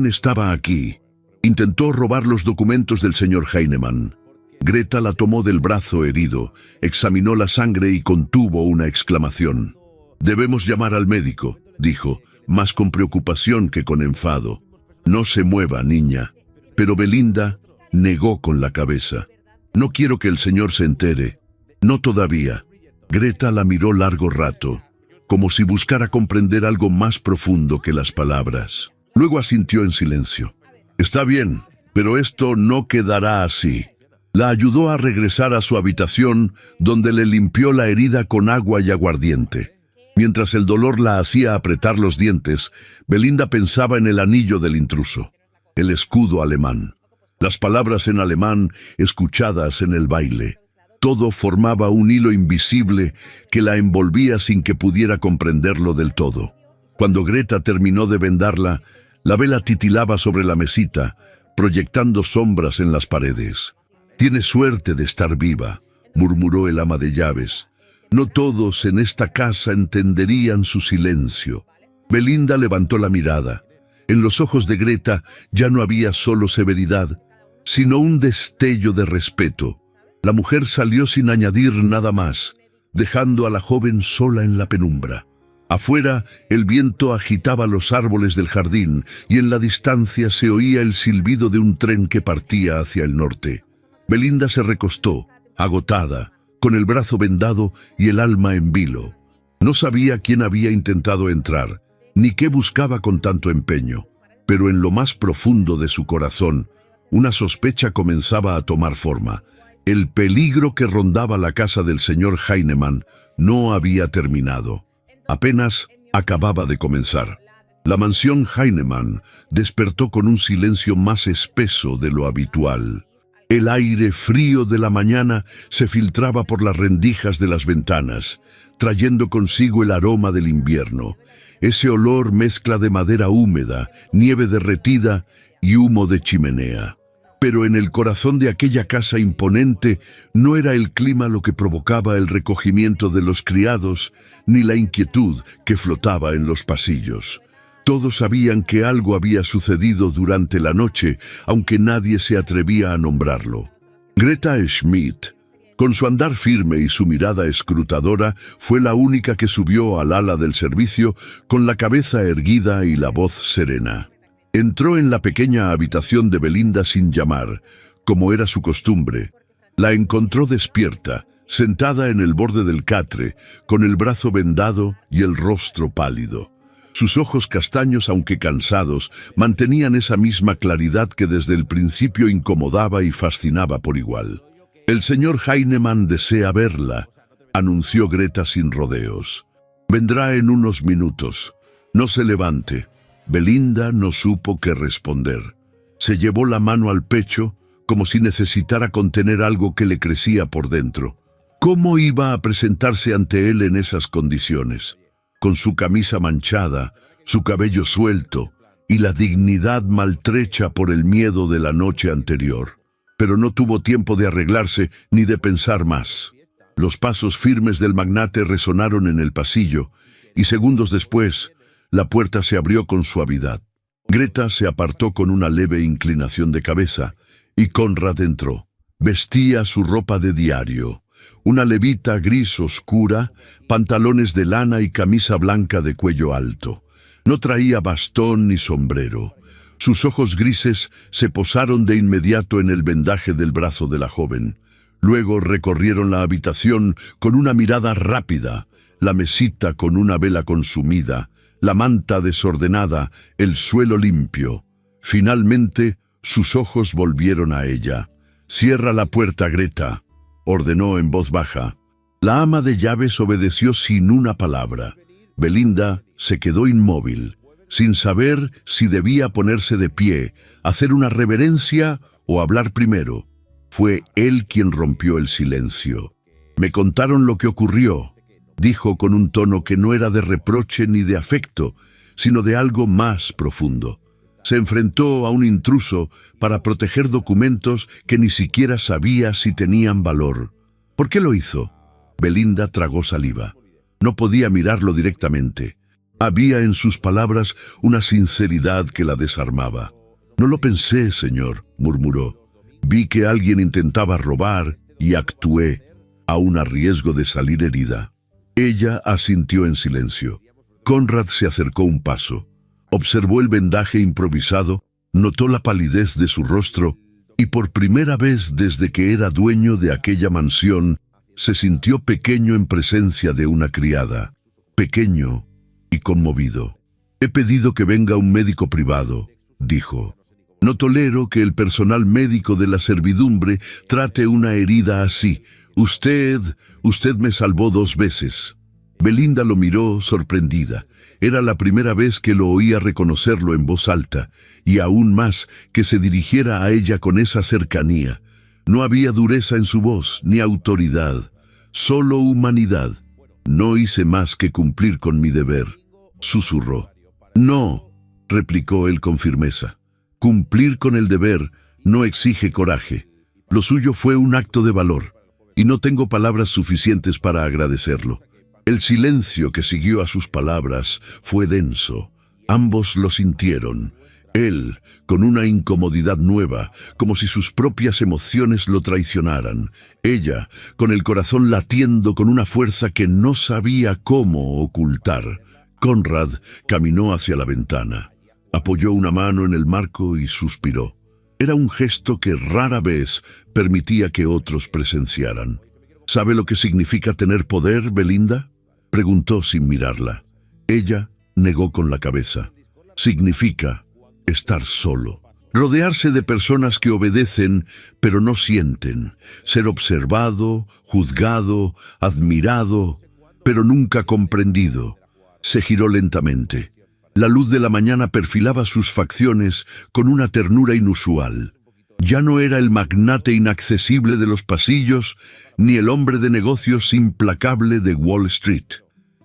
S1: estaba aquí. Intentó robar los documentos del señor Heinemann». Greta la tomó del brazo herido, examinó la sangre y contuvo una exclamación. «Debemos llamar al médico», dijo, más con preocupación que con enfado. «No se mueva, niña». Pero Belinda negó con la cabeza. «No quiero que el señor se entere». «No todavía». Greta la miró largo rato, como si buscara comprender algo más profundo que las palabras. Luego asintió en silencio. «Está bien, pero esto no quedará así». La ayudó a regresar a su habitación, donde le limpió la herida con agua y aguardiente. Mientras el dolor la hacía apretar los dientes, Belinda pensaba en el anillo del intruso, el escudo alemán, las palabras en alemán escuchadas en el baile. Todo formaba un hilo invisible que la envolvía sin que pudiera comprenderlo del todo. Cuando Greta terminó de vendarla, la vela titilaba sobre la mesita, proyectando sombras en las paredes. «Tiene suerte de estar viva», murmuró el ama de llaves. «No todos en esta casa entenderían su silencio». Belinda levantó la mirada. En los ojos de Greta ya no había solo severidad, sino un destello de respeto. La mujer salió sin añadir nada más, dejando a la joven sola en la penumbra. Afuera, el viento agitaba los árboles del jardín y en la distancia se oía el silbido de un tren que partía hacia el norte. Belinda se recostó, agotada, con el brazo vendado y el alma en vilo. No sabía quién había intentado entrar, ni qué buscaba con tanto empeño, pero en lo más profundo de su corazón, una sospecha comenzaba a tomar forma. El peligro que rondaba la casa del señor Heinemann no había terminado. Apenas acababa de comenzar. La mansión Heinemann despertó con un silencio más espeso de lo habitual. El aire frío de la mañana se filtraba por las rendijas de las ventanas, trayendo consigo el aroma del invierno. Ese olor mezcla de madera húmeda, nieve derretida y humo de chimenea. Pero en el corazón de aquella casa imponente no era el clima lo que provocaba el recogimiento de los criados, ni la inquietud que flotaba en los pasillos. Todos sabían que algo había sucedido durante la noche, aunque nadie se atrevía a nombrarlo. Greta Schmidt, con su andar firme y su mirada escrutadora, fue la única que subió al ala del servicio con la cabeza erguida y la voz serena. Entró en la pequeña habitación de Belinda sin llamar, como era su costumbre. La encontró despierta, sentada en el borde del catre, con el brazo vendado y el rostro pálido. Sus ojos castaños, aunque cansados, mantenían esa misma claridad que desde el principio incomodaba y fascinaba por igual. «El señor Heinemann desea verla», anunció Greta sin rodeos. «Vendrá en unos minutos. No se levante». Belinda no supo qué responder. Se llevó la mano al pecho, como si necesitara contener algo que le crecía por dentro. ¿Cómo iba a presentarse ante él en esas condiciones? Con su camisa manchada, su cabello suelto y la dignidad maltrecha por el miedo de la noche anterior. Pero no tuvo tiempo de arreglarse ni de pensar más. Los pasos firmes del magnate resonaron en el pasillo y segundos después, la puerta se abrió con suavidad. Greta se apartó con una leve inclinación de cabeza y Conrad entró. Vestía su ropa de diario, una levita gris oscura, pantalones de lana y camisa blanca de cuello alto. No traía bastón ni sombrero. Sus ojos grises se posaron de inmediato en el vendaje del brazo de la joven. Luego recorrieron la habitación con una mirada rápida, la mesita con una vela consumida, la manta desordenada, el suelo limpio. Finalmente, sus ojos volvieron a ella. «Cierra la puerta, Greta», ordenó en voz baja. La ama de llaves obedeció sin una palabra. Belinda se quedó inmóvil, sin saber si debía ponerse de pie, hacer una reverencia o hablar primero. Fue él quien rompió el silencio. «Me contaron lo que ocurrió», dijo con un tono que no era de reproche ni de afecto, sino de algo más profundo. Se enfrentó a un intruso para proteger documentos que ni siquiera sabía si tenían valor. ¿Por qué lo hizo? Belinda tragó saliva. No podía mirarlo directamente. Había en sus palabras una sinceridad que la desarmaba. «No lo pensé, señor», murmuró. «Vi que alguien intentaba robar y actué, aun a riesgo de salir herida». Ella asintió en silencio. Conrad se acercó un paso. Observó el vendaje improvisado, notó la palidez de su rostro y por primera vez desde que era dueño de aquella mansión, se sintió pequeño en presencia de una criada. Pequeño y conmovido. «He pedido que venga un médico privado», dijo. «No tolero que el personal médico de la servidumbre trate una herida así. Usted me salvó 2 veces». Belinda lo miró sorprendida. Era la primera vez que lo oía reconocerlo en voz alta, y aún más que se dirigiera a ella con esa cercanía. No había dureza en su voz, ni autoridad, solo humanidad. «No hice más que cumplir con mi deber», susurró. «No», replicó él con firmeza. «Cumplir con el deber no exige coraje. Lo suyo fue un acto de valor, y no tengo palabras suficientes para agradecerlo». El silencio que siguió a sus palabras fue denso. Ambos lo sintieron. Él, con una incomodidad nueva, como si sus propias emociones lo traicionaran. Ella, con el corazón latiendo con una fuerza que no sabía cómo ocultar. Conrad caminó hacia la ventana. Apoyó una mano en el marco y suspiró. Era un gesto que rara vez permitía que otros presenciaran. «¿Sabe lo que significa tener poder, Belinda?», preguntó sin mirarla. Ella negó con la cabeza. «Significa estar solo. Rodearse de personas que obedecen, pero no sienten. Ser observado, juzgado, admirado, pero nunca comprendido». Se giró lentamente. La luz de la mañana perfilaba sus facciones con una ternura inusual. Ya no era el magnate inaccesible de los pasillos, ni el hombre de negocios implacable de Wall Street.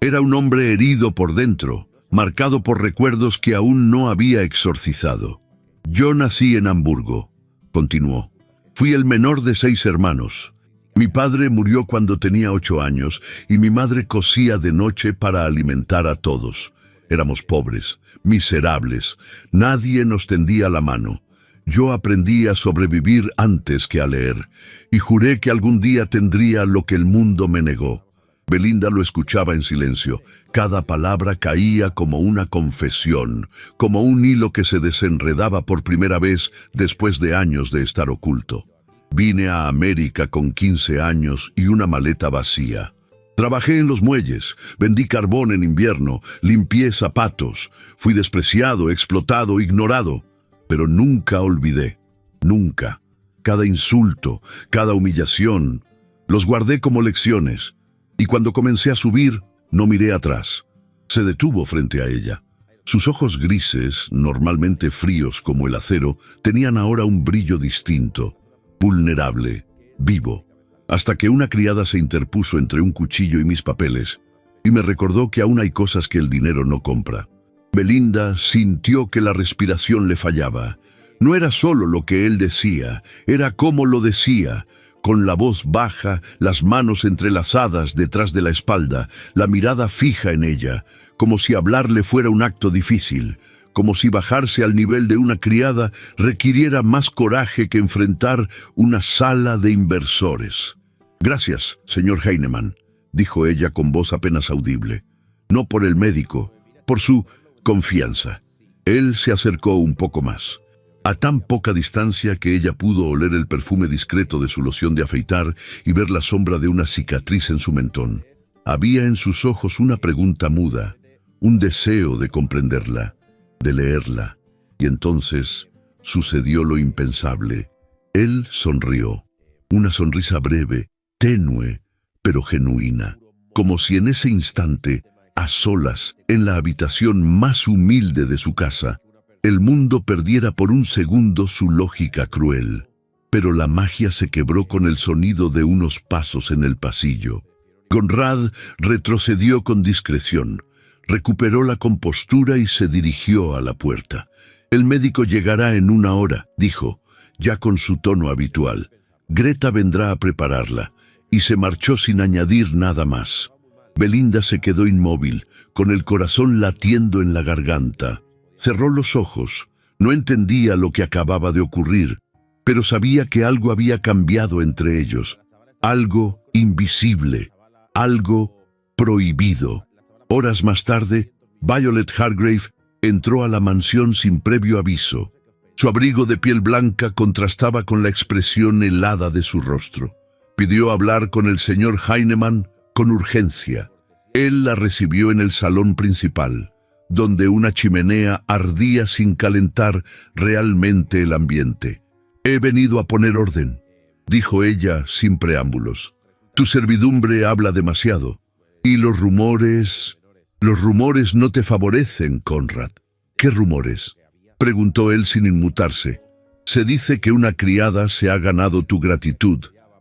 S1: Era un hombre herido por dentro, marcado por recuerdos que aún no había exorcizado. «Yo nací en Hamburgo», continuó. «Fui el menor de 6 hermanos. Mi padre murió cuando tenía 8 años y mi madre cosía de noche para alimentar a todos. Éramos pobres, miserables. Nadie nos tendía la mano. Yo aprendí a sobrevivir antes que a leer, y juré que algún día tendría lo que el mundo me negó». Belinda lo escuchaba en silencio. Cada palabra caía como una confesión, como un hilo que se desenredaba por primera vez después de años de estar oculto. «Vine a América con 15 años y una maleta vacía. Trabajé en los muelles, vendí carbón en invierno, limpié zapatos. Fui despreciado, explotado, ignorado. Pero nunca olvidé. Nunca. Cada insulto, cada humillación, los guardé como lecciones. Y cuando comencé a subir, no miré atrás». Se detuvo frente a ella. Sus ojos grises, normalmente fríos como el acero, tenían ahora un brillo distinto, vulnerable, vivo, hasta que una criada se interpuso entre un cuchillo y mis papeles, y me recordó que aún hay cosas que el dinero no compra. Belinda sintió que la respiración le fallaba. No era solo lo que él decía, era cómo lo decía, con la voz baja, las manos entrelazadas detrás de la espalda, la mirada fija en ella, como si hablarle fuera un acto difícil, como si bajarse al nivel de una criada requiriera más coraje que enfrentar una sala de inversores. «Gracias, señor Heinemann», dijo ella con voz apenas audible. «No por el médico, por su confianza». Él se acercó un poco más, a tan poca distancia que ella pudo oler el perfume discreto de su loción de afeitar y ver la sombra de una cicatriz en su mentón. Había en sus ojos una pregunta muda, un deseo de comprenderla, de leerla. Y entonces sucedió lo impensable. Él sonrió, una sonrisa breve, tenue, pero genuina, como si en ese instante, a solas, en la habitación más humilde de su casa, el mundo perdiera por un segundo su lógica cruel. Pero la magia se quebró con el sonido de unos pasos en el pasillo. Conrad retrocedió con discreción, recuperó la compostura y se dirigió a la puerta. «El médico llegará en 1 hora», dijo, ya con su tono habitual. «Greta vendrá a prepararla», y se marchó sin añadir nada más. Belinda se quedó inmóvil, con el corazón latiendo en la garganta. Cerró los ojos. No entendía lo que acababa de ocurrir, pero sabía que algo había cambiado entre ellos. Algo invisible, algo prohibido. Horas más tarde, Violet Hargrave entró a la mansión sin previo aviso. Su abrigo de piel blanca contrastaba con la expresión helada de su rostro. Pidió hablar con el señor Heinemann con urgencia. Él la recibió en el salón principal, donde una chimenea ardía sin calentar realmente el ambiente. «He venido a poner orden», dijo ella sin preámbulos. «Tu servidumbre habla demasiado, y los rumores no te favorecen, Conrad». «¿Qué rumores?», preguntó él sin inmutarse. «Se dice que una criada se ha ganado tu gratitud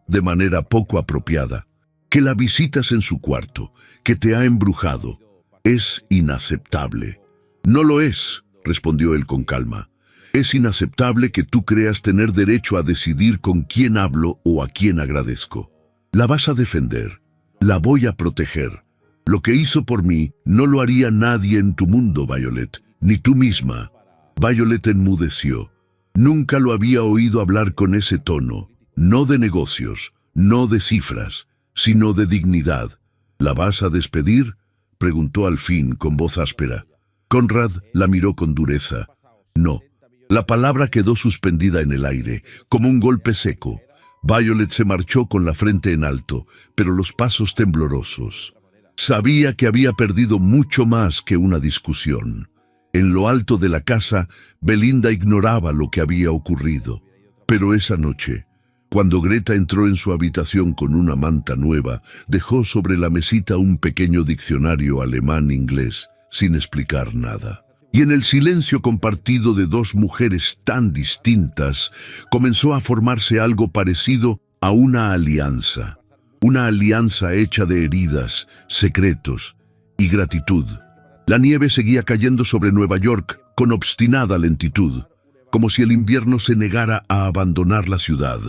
S1: de manera poco apropiada, que la visitas en su cuarto, que te ha embrujado. Es inaceptable». «No lo es», respondió él con calma. «Es inaceptable que tú creas tener derecho a decidir con quién hablo o a quién agradezco. La vas a defender, la voy a proteger. Lo que hizo por mí no lo haría nadie en tu mundo, Violet, ni tú misma». Violet enmudeció. Nunca lo había oído hablar con ese tono, no de negocios, no de cifras, sino de dignidad. «¿La vas a despedir?», preguntó al fin con voz áspera. Conrad la miró con dureza. No. La palabra quedó suspendida en el aire, como un golpe seco. Violet se marchó con la frente en alto, pero los pasos temblorosos. Sabía que había perdido mucho más que una discusión. En lo alto de la casa, Belinda ignoraba lo que había ocurrido. Pero esa noche, cuando Greta entró en su habitación con una manta nueva, dejó sobre la mesita un pequeño diccionario alemán-inglés, sin explicar nada. Y en el silencio compartido de dos mujeres tan distintas, comenzó a formarse algo parecido a una alianza hecha de heridas, secretos y gratitud. La nieve seguía cayendo sobre Nueva York con obstinada lentitud, como si el invierno se negara a abandonar la ciudad.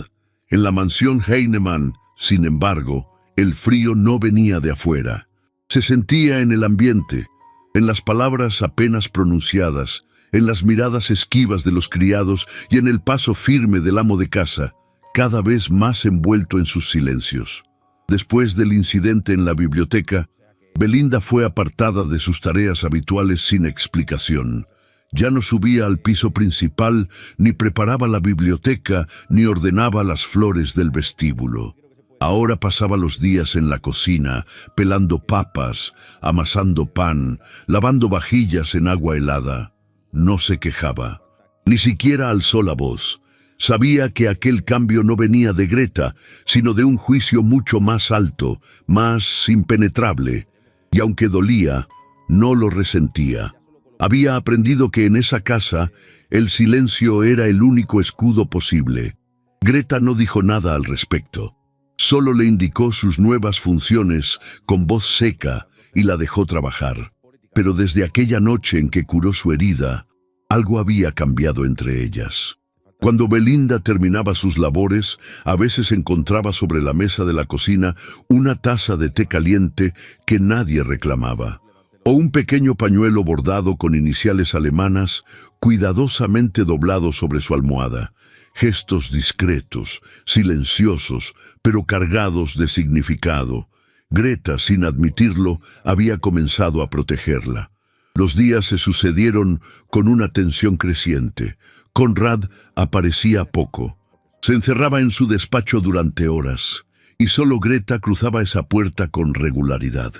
S1: En la mansión Heinemann, sin embargo, el frío no venía de afuera. Se sentía en el ambiente, en las palabras apenas pronunciadas, en las miradas esquivas de los criados y en el paso firme del amo de casa, cada vez más envuelto en sus silencios. Después del incidente en la biblioteca, Belinda fue apartada de sus tareas habituales sin explicación. Ya no subía al piso principal, ni preparaba la biblioteca, ni ordenaba las flores del vestíbulo. Ahora pasaba los días en la cocina, pelando papas, amasando pan, lavando vajillas en agua helada. No se quejaba, ni siquiera alzó la voz. Sabía que aquel cambio no venía de Greta, sino de un juicio mucho más alto, más impenetrable. Y aunque dolía, no lo resentía. Había aprendido que en esa casa el silencio era el único escudo posible. Greta no dijo nada al respecto. Solo le indicó sus nuevas funciones con voz seca y la dejó trabajar. Pero desde aquella noche en que curó su herida, algo había cambiado entre ellas. Cuando Belinda terminaba sus labores, a veces encontraba sobre la mesa de la cocina una taza de té caliente que nadie reclamaba, o un pequeño pañuelo bordado con iniciales alemanas, cuidadosamente doblado sobre su almohada. Gestos discretos, silenciosos, pero cargados de significado. Greta, sin admitirlo, había comenzado a protegerla. Los días se sucedieron con una tensión creciente. Conrad aparecía poco. Se encerraba en su despacho durante horas, y solo Greta cruzaba esa puerta con regularidad.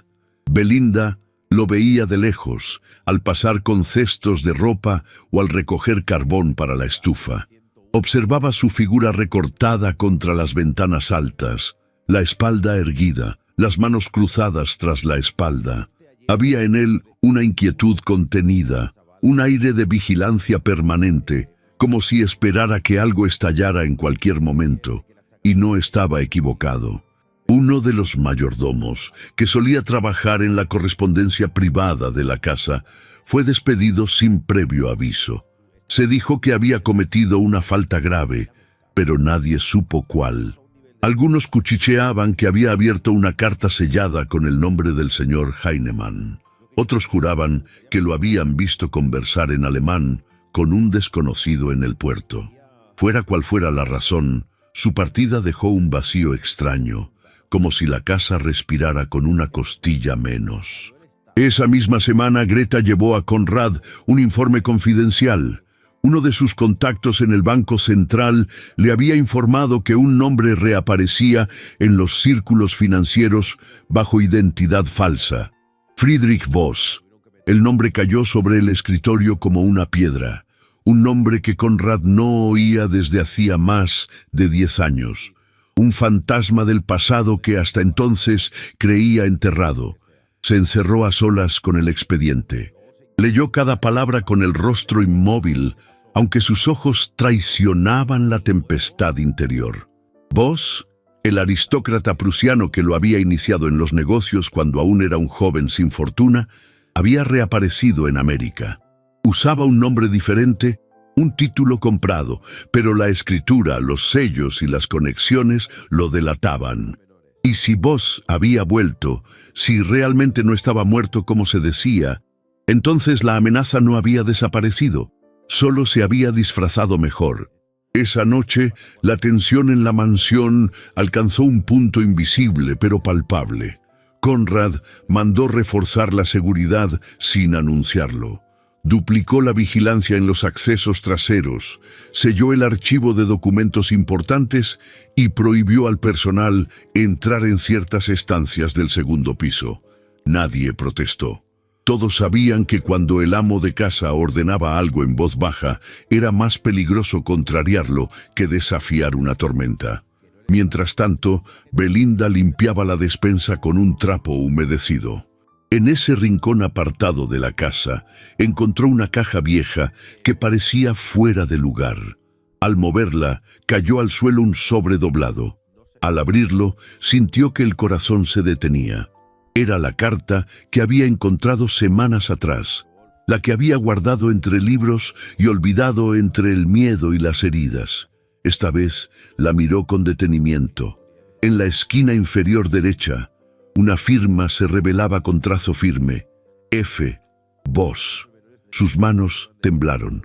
S1: Belinda lo veía de lejos, al pasar con cestos de ropa o al recoger carbón para la estufa. Observaba su figura recortada contra las ventanas altas, la espalda erguida, las manos cruzadas tras la espalda. Había en él una inquietud contenida, un aire de vigilancia permanente, como si esperara que algo estallara en cualquier momento, y no estaba equivocado. Uno de los mayordomos, que solía trabajar en la correspondencia privada de la casa, fue despedido sin previo aviso. Se dijo que había cometido una falta grave, pero nadie supo cuál. Algunos cuchicheaban que había abierto una carta sellada con el nombre del señor Heinemann. Otros juraban que lo habían visto conversar en alemán con un desconocido en el puerto. Fuera cual fuera la razón, su partida dejó un vacío extraño, como si la casa respirara con una costilla menos. Esa misma semana, Greta llevó a Conrad un informe confidencial. Uno de sus contactos en el Banco Central le había informado que un nombre reaparecía en los círculos financieros bajo identidad falsa: Friedrich Voss. El nombre cayó sobre el escritorio como una piedra, un nombre que Conrad no oía desde hacía más de 10 años. Un fantasma del pasado que hasta entonces creía enterrado. Se encerró a solas con el expediente. Leyó cada palabra con el rostro inmóvil, aunque sus ojos traicionaban la tempestad interior. Voss, el aristócrata prusiano que lo había iniciado en los negocios cuando aún era un joven sin fortuna, había reaparecido en América. Usaba un nombre diferente, un título comprado, pero la escritura, los sellos y las conexiones lo delataban. Y si Voss había vuelto, si realmente no estaba muerto como se decía, entonces la amenaza no había desaparecido, solo se había disfrazado mejor. Esa noche, la tensión en la mansión alcanzó un punto invisible pero palpable. Conrad mandó reforzar la seguridad sin anunciarlo. Duplicó la vigilancia en los accesos traseros, selló el archivo de documentos importantes y prohibió al personal entrar en ciertas estancias del segundo piso. Nadie protestó. Todos sabían que cuando el amo de casa ordenaba algo en voz baja, era más peligroso contrariarlo que desafiar una tormenta. Mientras tanto, Belinda limpiaba la despensa con un trapo humedecido. En ese rincón apartado de la casa, encontró una caja vieja que parecía fuera de lugar. Al moverla, cayó al suelo un sobre doblado. Al abrirlo, sintió que el corazón se detenía. Era la carta que había encontrado semanas atrás, la que había guardado entre libros y olvidado entre el miedo y las heridas. Esta vez la miró con detenimiento. En la esquina inferior derecha, una firma se revelaba con trazo firme: F. Voss. Sus manos temblaron.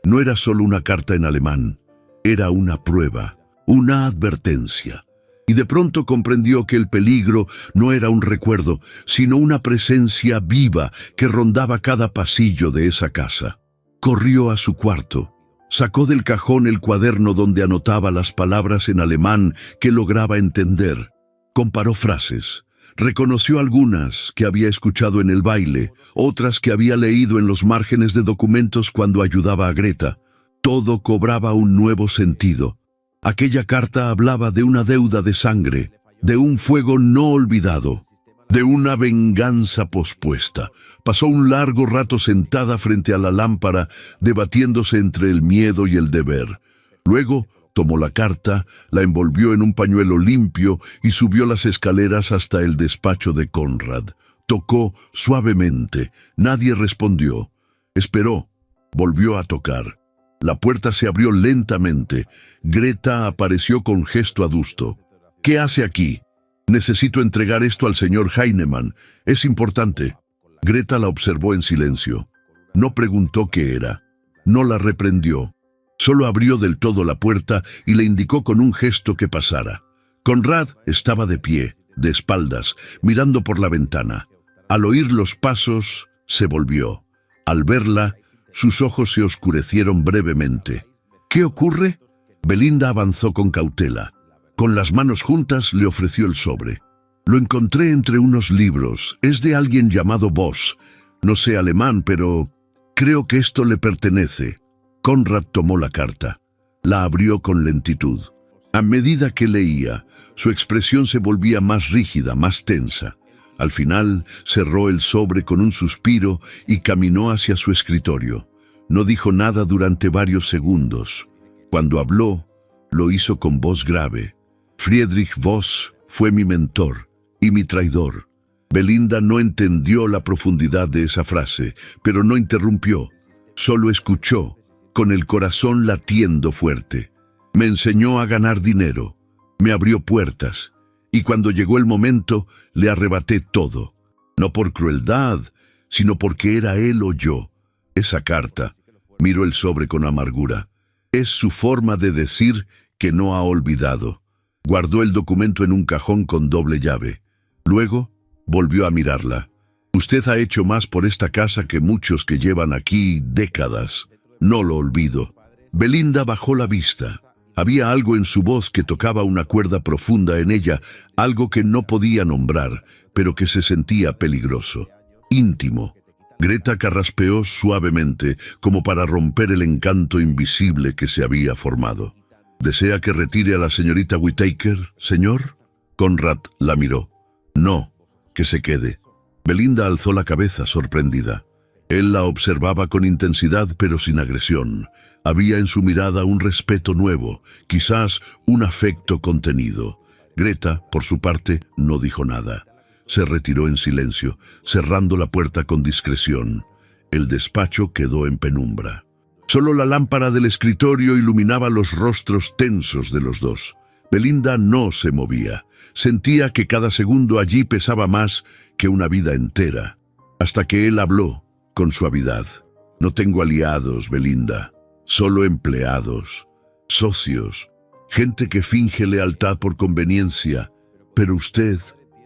S1: No era solo una carta en alemán, era una prueba, una advertencia. Y de pronto comprendió que el peligro no era un recuerdo, sino una presencia viva que rondaba cada pasillo de esa casa. Corrió a su cuarto. Sacó del cajón el cuaderno donde anotaba las palabras en alemán que lograba entender. Comparó frases. Reconoció algunas que había escuchado en el baile, otras que había leído en los márgenes de documentos cuando ayudaba a Greta. Todo cobraba un nuevo sentido. Aquella carta hablaba de una deuda de sangre, de un fuego no olvidado, de una venganza pospuesta. Pasó un largo rato sentada frente a la lámpara, debatiéndose entre el miedo y el deber. Luego tomó la carta, la envolvió en un pañuelo limpio y subió las escaleras hasta el despacho de Conrad. Tocó suavemente. Nadie respondió. Esperó. Volvió a tocar. La puerta se abrió lentamente. Greta apareció con gesto adusto. «¿Qué hace aquí? Necesito entregar esto al señor Heinemann. Es importante». Greta la observó en silencio. No preguntó qué era. No la reprendió. Solo abrió del todo la puerta y le indicó con un gesto que pasara. Conrad estaba de pie, de espaldas, mirando por la ventana. Al oír los pasos, se volvió. Al verla, sus ojos se oscurecieron brevemente. ¿Qué ocurre? Belinda avanzó con cautela. Con las manos juntas le ofreció el sobre. Lo encontré entre unos libros. Es de alguien llamado Voss. No sé alemán, pero creo que esto le pertenece. Conrad tomó la carta. La abrió con lentitud. A medida que leía, su expresión se volvía más rígida, más tensa. Al final, cerró el sobre con un suspiro y caminó hacia su escritorio. No dijo nada durante varios segundos. Cuando habló, lo hizo con voz grave. Friedrich Voss fue mi mentor y mi traidor. Belinda no entendió la profundidad de esa frase, pero no interrumpió. Solo escuchó, con el corazón latiendo fuerte. Me enseñó a ganar dinero, me abrió puertas, y cuando llegó el momento, le arrebaté todo. No por crueldad, sino porque era él o yo. Esa carta, miró el sobre con amargura, es su forma de decir que no ha olvidado. Guardó el documento en un cajón con doble llave. Luego, volvió a mirarla. Usted ha hecho más por esta casa que muchos que llevan aquí décadas. No lo olvido. Belinda bajó la vista. Había algo en su voz que tocaba una cuerda profunda en ella, algo que no podía nombrar, pero que se sentía peligroso, íntimo. Greta carraspeó suavemente, como para romper el encanto invisible que se había formado. ¿Desea que retire a la señorita Whittaker, señor? Conrad la miró. No, que se quede. Belinda alzó la cabeza, sorprendida. Él la observaba con intensidad, pero sin agresión. Había en su mirada un respeto nuevo, quizás un afecto contenido. Greta, por su parte, no dijo nada. Se retiró en silencio, cerrando la puerta con discreción. El despacho quedó en penumbra. Solo la lámpara del escritorio iluminaba los rostros tensos de los dos. Belinda no se movía. Sentía que cada segundo allí pesaba más que una vida entera. Hasta que él habló, con suavidad. No tengo aliados, Belinda. Solo empleados, socios, gente que finge lealtad por conveniencia. Pero usted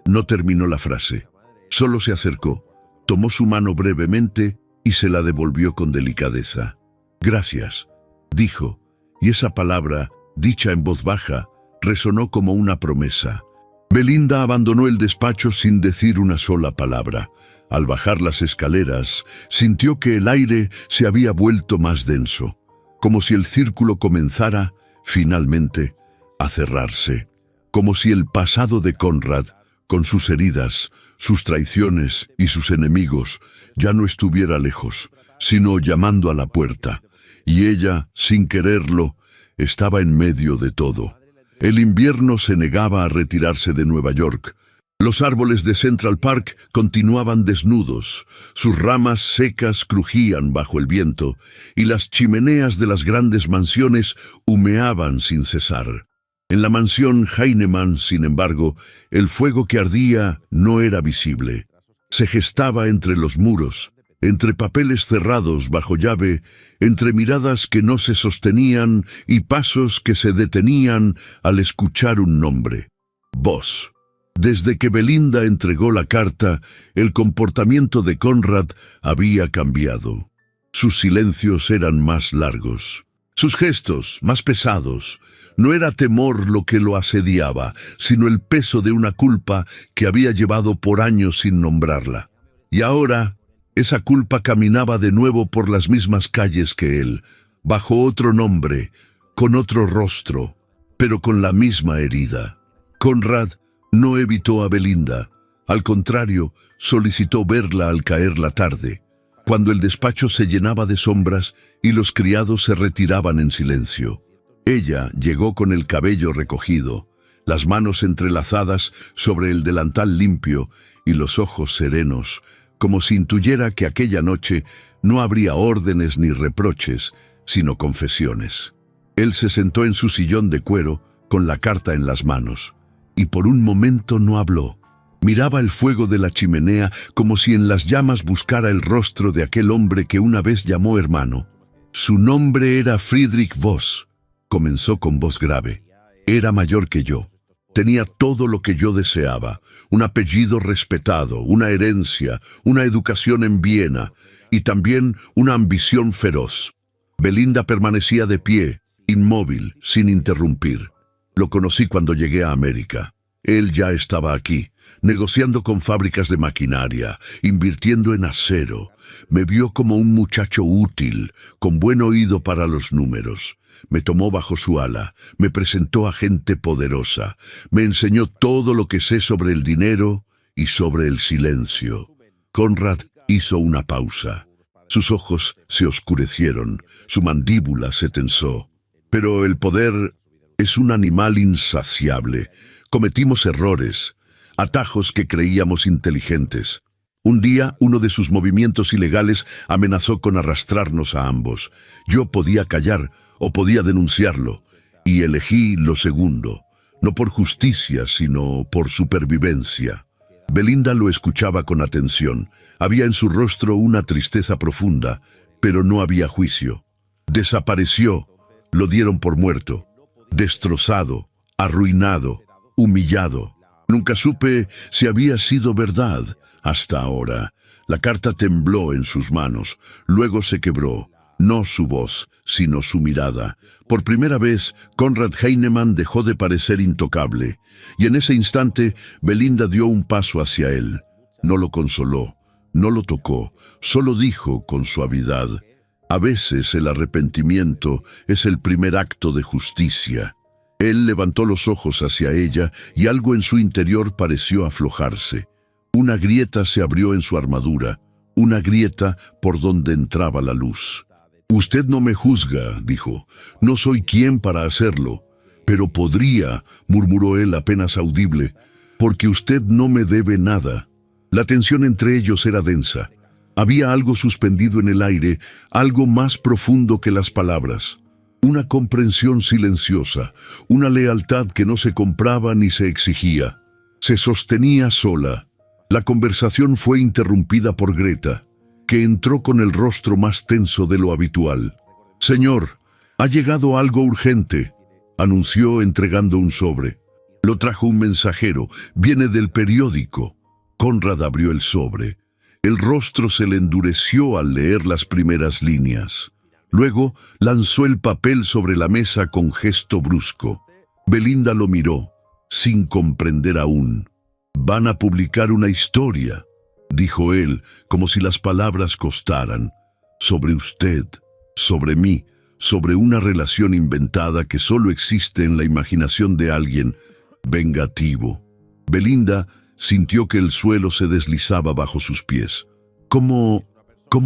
S1: no terminó la frase. Solo se acercó, tomó su mano brevemente y se la devolvió con delicadeza. Gracias, dijo, y esa palabra, dicha en voz baja, resonó como una promesa. Belinda abandonó el despacho sin decir una sola palabra. Al bajar las escaleras, sintió que el aire se había vuelto más denso, como si el círculo comenzara, finalmente, a cerrarse, como si el pasado de Conrad, con sus heridas, sus traiciones y sus enemigos, ya no estuviera lejos, sino llamando a la puerta, y ella, sin quererlo, estaba en medio de todo. El invierno se negaba a retirarse de Nueva York. Los árboles de Central Park continuaban desnudos, sus ramas secas crujían bajo el viento, y las chimeneas de las grandes mansiones humeaban sin cesar. En la mansión Heinemann, sin embargo, el fuego que ardía no era visible. Se gestaba entre los muros, entre papeles cerrados bajo llave, entre miradas que no se sostenían y pasos que se detenían al escuchar un nombre. Voss. Desde que Belinda entregó la carta, el comportamiento de Conrad había cambiado. Sus silencios eran más largos, sus gestos más pesados. No era temor lo que lo asediaba, sino el peso de una culpa que había llevado por años sin nombrarla. Y ahora, esa culpa caminaba de nuevo por las mismas calles que él, bajo otro nombre, con otro rostro, pero con la misma herida. Conrad no evitó a Belinda. Al contrario, solicitó verla al caer la tarde, cuando el despacho se llenaba de sombras y los criados se retiraban en silencio. Ella llegó con el cabello recogido, las manos entrelazadas sobre el delantal limpio y los ojos serenos, como si intuyera que aquella noche no habría órdenes ni reproches, sino confesiones. Él se sentó en su sillón de cuero, con la carta en las manos, y por un momento no habló. Miraba el fuego de la chimenea como si en las llamas buscara el rostro de aquel hombre que una vez llamó hermano. Su nombre era Friedrich Voss. Comenzó con voz grave. Era mayor que yo. Tenía todo lo que yo deseaba, un apellido respetado, una herencia, una educación en Viena, y también una ambición feroz. Belinda permanecía de pie, inmóvil, sin interrumpir. Lo conocí cuando llegué a América. Él ya estaba aquí, negociando con fábricas de maquinaria, invirtiendo en acero. Me vio como un muchacho útil, con buen oído para los números. Me tomó bajo su ala, me presentó a gente poderosa, me enseñó todo lo que sé sobre el dinero y sobre el silencio. Conrad hizo una pausa. Sus ojos se oscurecieron, su mandíbula se tensó. Pero el poder es un animal insaciable. Cometimos errores, atajos que creíamos inteligentes. Un día, uno de sus movimientos ilegales amenazó con arrastrarnos a ambos. Yo podía callar o podía denunciarlo, y elegí lo segundo, no por justicia, sino por supervivencia. Belinda lo escuchaba con atención. Había en su rostro una tristeza profunda, pero no había juicio. Desapareció, lo dieron por muerto, destrozado, arruinado, humillado. Nunca supe si había sido verdad. Hasta ahora, la carta tembló en sus manos, luego se quebró. No su voz, sino su mirada. Por primera vez, Conrad Heinemann dejó de parecer intocable, y en ese instante Belinda dio un paso hacia él. No lo consoló, no lo tocó, solo dijo con suavidad: a veces el arrepentimiento es el primer acto de justicia. Él levantó los ojos hacia ella y algo en su interior pareció aflojarse. Una grieta se abrió en su armadura, una grieta por donde entraba la luz. «Usted no me juzga», dijo. «No soy quien para hacerlo. Pero podría», murmuró él apenas audible, «porque usted no me debe nada». La tensión entre ellos era densa. Había algo suspendido en el aire, algo más profundo que las palabras. Una comprensión silenciosa, una lealtad que no se compraba ni se exigía. Se sostenía sola. La conversación fue interrumpida por Greta, que entró con el rostro más tenso de lo habitual. «Señor, ha llegado algo urgente», anunció entregando un sobre. Lo trajo un mensajero, viene del periódico. Conrad abrió el sobre. El rostro se le endureció al leer las primeras líneas. Luego lanzó el papel sobre la mesa con gesto brusco. Belinda lo miró, sin comprender aún. «Van a publicar una historia», dijo él, como si las palabras costaran. «Sobre usted, sobre mí, sobre una relación inventada que solo existe en la imaginación de alguien vengativo». Belinda sintió que el suelo se deslizaba bajo sus pies. ¿Cómo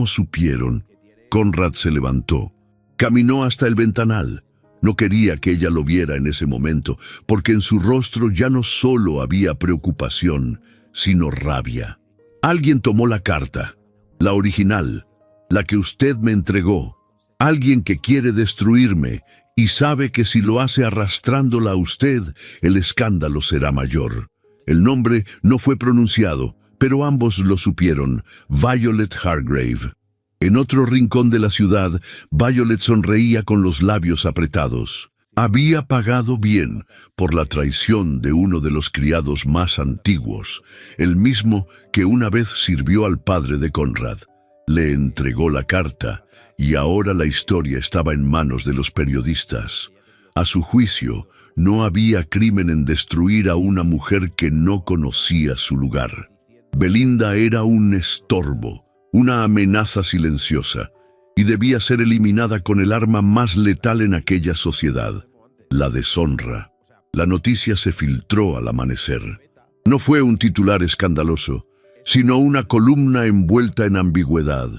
S1: supieron? Conrad se levantó. Caminó hasta el ventanal. No quería que ella lo viera en ese momento, porque en su rostro ya no solo había preocupación, sino rabia. «Alguien tomó la carta, la original, la que usted me entregó. Alguien que quiere destruirme y sabe que si lo hace arrastrándola a usted, el escándalo será mayor». El nombre no fue pronunciado, pero ambos lo supieron: Violet Hargrave. En otro rincón de la ciudad, Violet sonreía con los labios apretados. Había pagado bien por la traición de uno de los criados más antiguos, el mismo que una vez sirvió al padre de Conrad. Le entregó la carta y ahora la historia estaba en manos de los periodistas. A su juicio, no había crimen en destruir a una mujer que no conocía su lugar. Belinda era un estorbo, una amenaza silenciosa, y debía ser eliminada con el arma más letal en aquella sociedad: la deshonra. La noticia se filtró al amanecer. No fue un titular escandaloso, sino una columna envuelta en ambigüedad.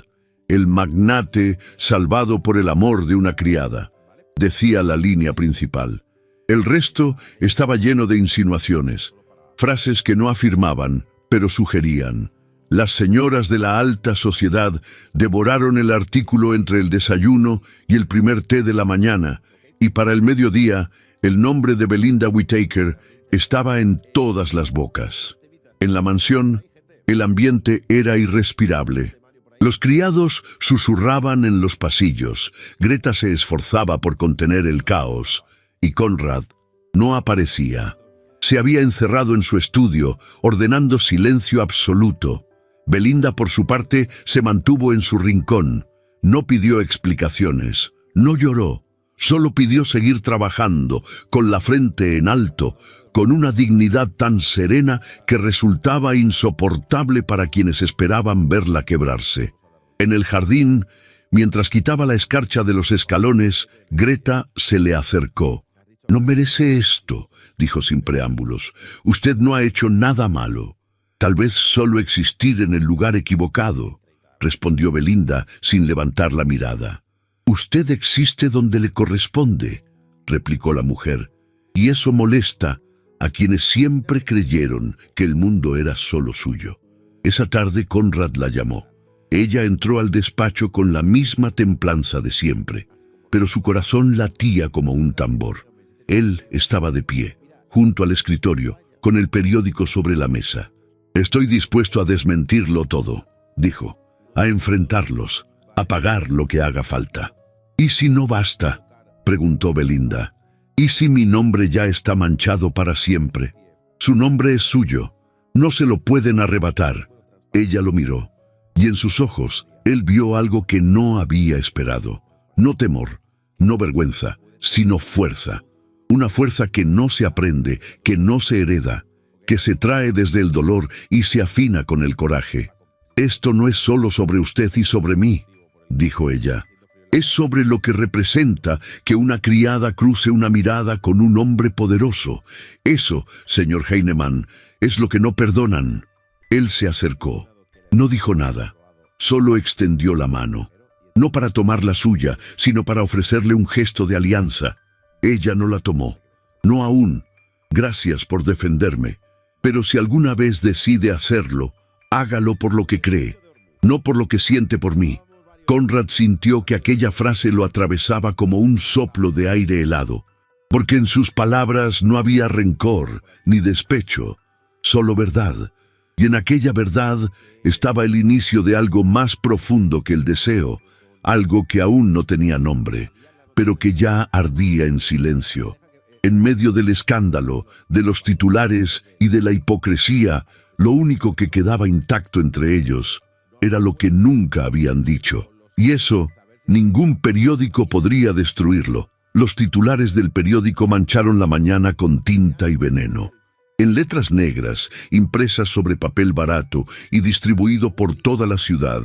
S1: «El magnate salvado por el amor de una criada», decía la línea principal. El resto estaba lleno de insinuaciones, frases que no afirmaban, pero sugerían. Las señoras de la alta sociedad devoraron el artículo entre el desayuno y el primer té de la mañana, y para el mediodía el nombre de Belinda Whittaker estaba en todas las bocas. En la mansión, el ambiente era irrespirable. Los criados susurraban en los pasillos, Greta se esforzaba por contener el caos, y Conrad no aparecía. Se había encerrado en su estudio, ordenando silencio absoluto. Belinda, por su parte, se mantuvo en su rincón. No pidió explicaciones, no lloró, solo pidió seguir trabajando, con la frente en alto, con una dignidad tan serena que resultaba insoportable para quienes esperaban verla quebrarse. En el jardín, mientras quitaba la escarcha de los escalones, Greta se le acercó. «No merece esto», dijo sin preámbulos. «Usted no ha hecho nada malo. Tal vez solo existir en el lugar equivocado», respondió Belinda sin levantar la mirada. «Usted existe donde le corresponde», replicó la mujer, «y eso molesta a quienes siempre creyeron que el mundo era solo suyo». Esa tarde Conrad la llamó. Ella entró al despacho con la misma templanza de siempre, pero su corazón latía como un tambor. Él estaba de pie, junto al escritorio, con el periódico sobre la mesa. «Estoy dispuesto a desmentirlo todo», dijo, «a enfrentarlos, a pagar lo que haga falta». «¿Y si no basta?», preguntó Belinda. «¿Y si mi nombre ya está manchado para siempre? Su nombre es suyo, no se lo pueden arrebatar». Ella lo miró, y en sus ojos él vio algo que no había esperado. No temor, no vergüenza, sino fuerza. Una fuerza que no se aprende, que no se hereda, que se trae desde el dolor y se afina con el coraje. «Esto no es solo sobre usted y sobre mí», dijo ella. «Es sobre lo que representa que una criada cruce una mirada con un hombre poderoso. Eso, señor Heinemann, es lo que no perdonan». Él se acercó. No dijo nada, solo extendió la mano. No para tomar la suya, sino para ofrecerle un gesto de alianza. Ella no la tomó. «No aún. Gracias por defenderme. Pero si alguna vez decide hacerlo, hágalo por lo que cree, no por lo que siente por mí». Conrad sintió que aquella frase lo atravesaba como un soplo de aire helado, porque en sus palabras no había rencor ni despecho, solo verdad. Y en aquella verdad estaba el inicio de algo más profundo que el deseo, algo que aún no tenía nombre, pero que ya ardía en silencio. En medio del escándalo, de los titulares y de la hipocresía, lo único que quedaba intacto entre ellos era lo que nunca habían dicho. Y eso, ningún periódico podría destruirlo. Los titulares del periódico mancharon la mañana con tinta y veneno. En letras negras, impresas sobre papel barato y distribuido por toda la ciudad,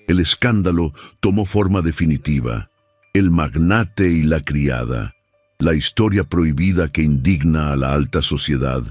S1: el escándalo tomó forma definitiva. El magnate y la criada, la historia prohibida que indigna a la alta sociedad.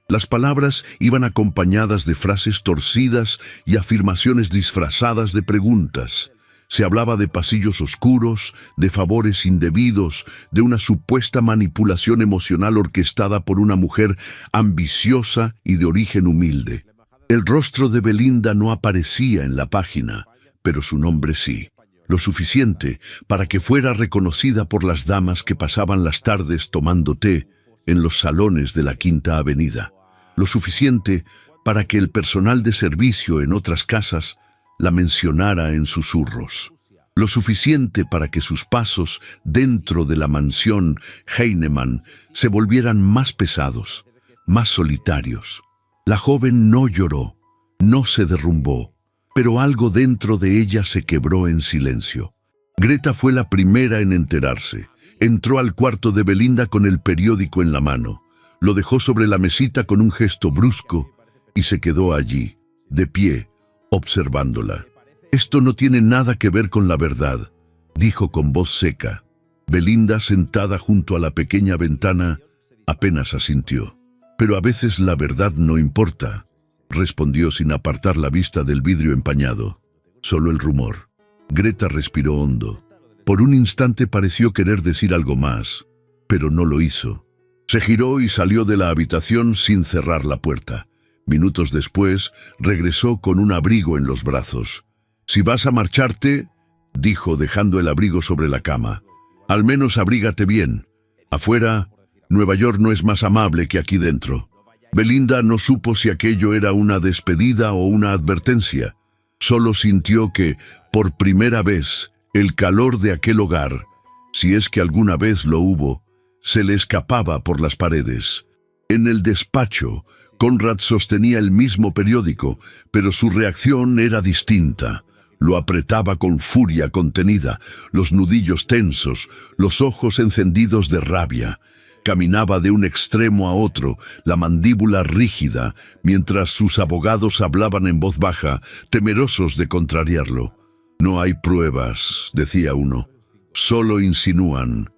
S1: Las palabras iban acompañadas de frases torcidas y afirmaciones disfrazadas de preguntas. Se hablaba de pasillos oscuros, de favores indebidos, de una supuesta manipulación emocional orquestada por una mujer ambiciosa y de origen humilde. El rostro de Belinda no aparecía en la página, pero su nombre sí. Lo suficiente para que fuera reconocida por las damas que pasaban las tardes tomando té en los salones de la Quinta Avenida. Lo suficiente para que el personal de servicio en otras casas la mencionara en susurros. Lo suficiente para que sus pasos dentro de la mansión Heinemann se volvieran más pesados, más solitarios. La joven no lloró, no se derrumbó, pero algo dentro de ella se quebró en silencio. Greta fue la primera en enterarse. Entró al cuarto de Belinda con el periódico en la mano. Lo dejó sobre la mesita con un gesto brusco y se quedó allí, de pie, observándola. «Esto no tiene nada que ver con la verdad», dijo con voz seca. Belinda, sentada junto a la pequeña ventana, apenas asintió. «Pero a veces la verdad no importa», respondió sin apartar la vista del vidrio empañado. «Solo el rumor». Greta respiró hondo. Por un instante pareció querer decir algo más, pero no lo hizo. Se giró y salió de la habitación sin cerrar la puerta. Minutos después, regresó con un abrigo en los brazos. «Si vas a marcharte», dijo dejando el abrigo sobre la cama, «al menos abrígate bien. Afuera, Nueva York no es más amable que aquí dentro». Belinda no supo si aquello era una despedida o una advertencia. Solo sintió que, por primera vez, el calor de aquel hogar, si es que alguna vez lo hubo, se le escapaba por las paredes. En el despacho, Conrad sostenía el mismo periódico, pero su reacción era distinta. Lo apretaba con furia contenida, los nudillos tensos, los ojos encendidos de rabia. Caminaba de un extremo a otro, la mandíbula rígida, mientras sus abogados hablaban en voz baja, temerosos de contrariarlo. «No hay pruebas», decía uno. «Solo insinúan,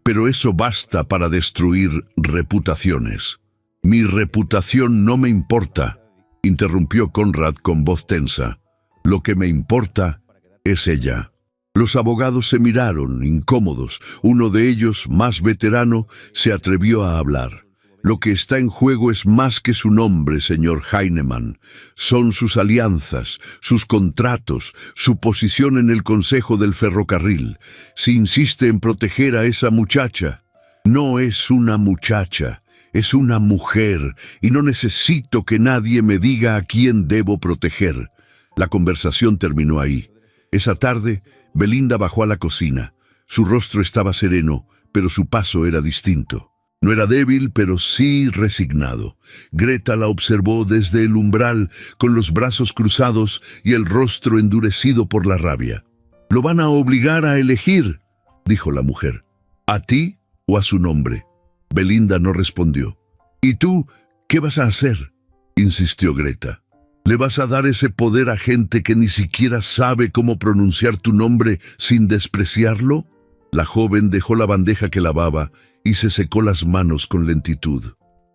S1: pero eso basta para destruir reputaciones». «Mi reputación no me importa», interrumpió Conrad con voz tensa. «Lo que me importa es ella». Los abogados se miraron, incómodos. Uno de ellos, más veterano, se atrevió a hablar. «Lo que está en juego es más que su nombre, señor Heinemann. Son sus alianzas, sus contratos, su posición en el Consejo del Ferrocarril. Si insiste en proteger a esa muchacha, no es una muchacha. Es una mujer, y no necesito que nadie me diga a quién debo proteger». La conversación terminó ahí. Esa tarde, Belinda bajó a la cocina. Su rostro estaba sereno, pero su paso era distinto. No era débil, pero sí resignado. Greta la observó desde el umbral, con los brazos cruzados y el rostro endurecido por la rabia. «Lo van a obligar a elegir», dijo la mujer. «¿A ti o a su nombre?» Belinda no respondió. «¿Y tú qué vas a hacer?», insistió Greta. «¿Le vas a dar ese poder a gente que ni siquiera sabe cómo pronunciar tu nombre sin despreciarlo?» La joven dejó la bandeja que lavaba y se secó las manos con lentitud.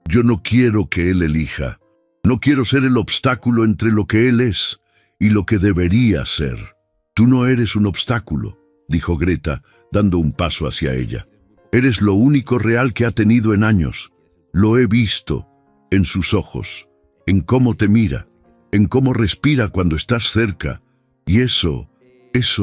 S1: «Yo no quiero que él elija. No quiero ser el obstáculo entre lo que él es y lo que debería ser». «Tú no eres un obstáculo», dijo Greta, dando un paso hacia ella. «Eres lo único real que ha tenido en años. Lo he visto, en sus ojos, en cómo te mira, en cómo respira cuando estás cerca. Y eso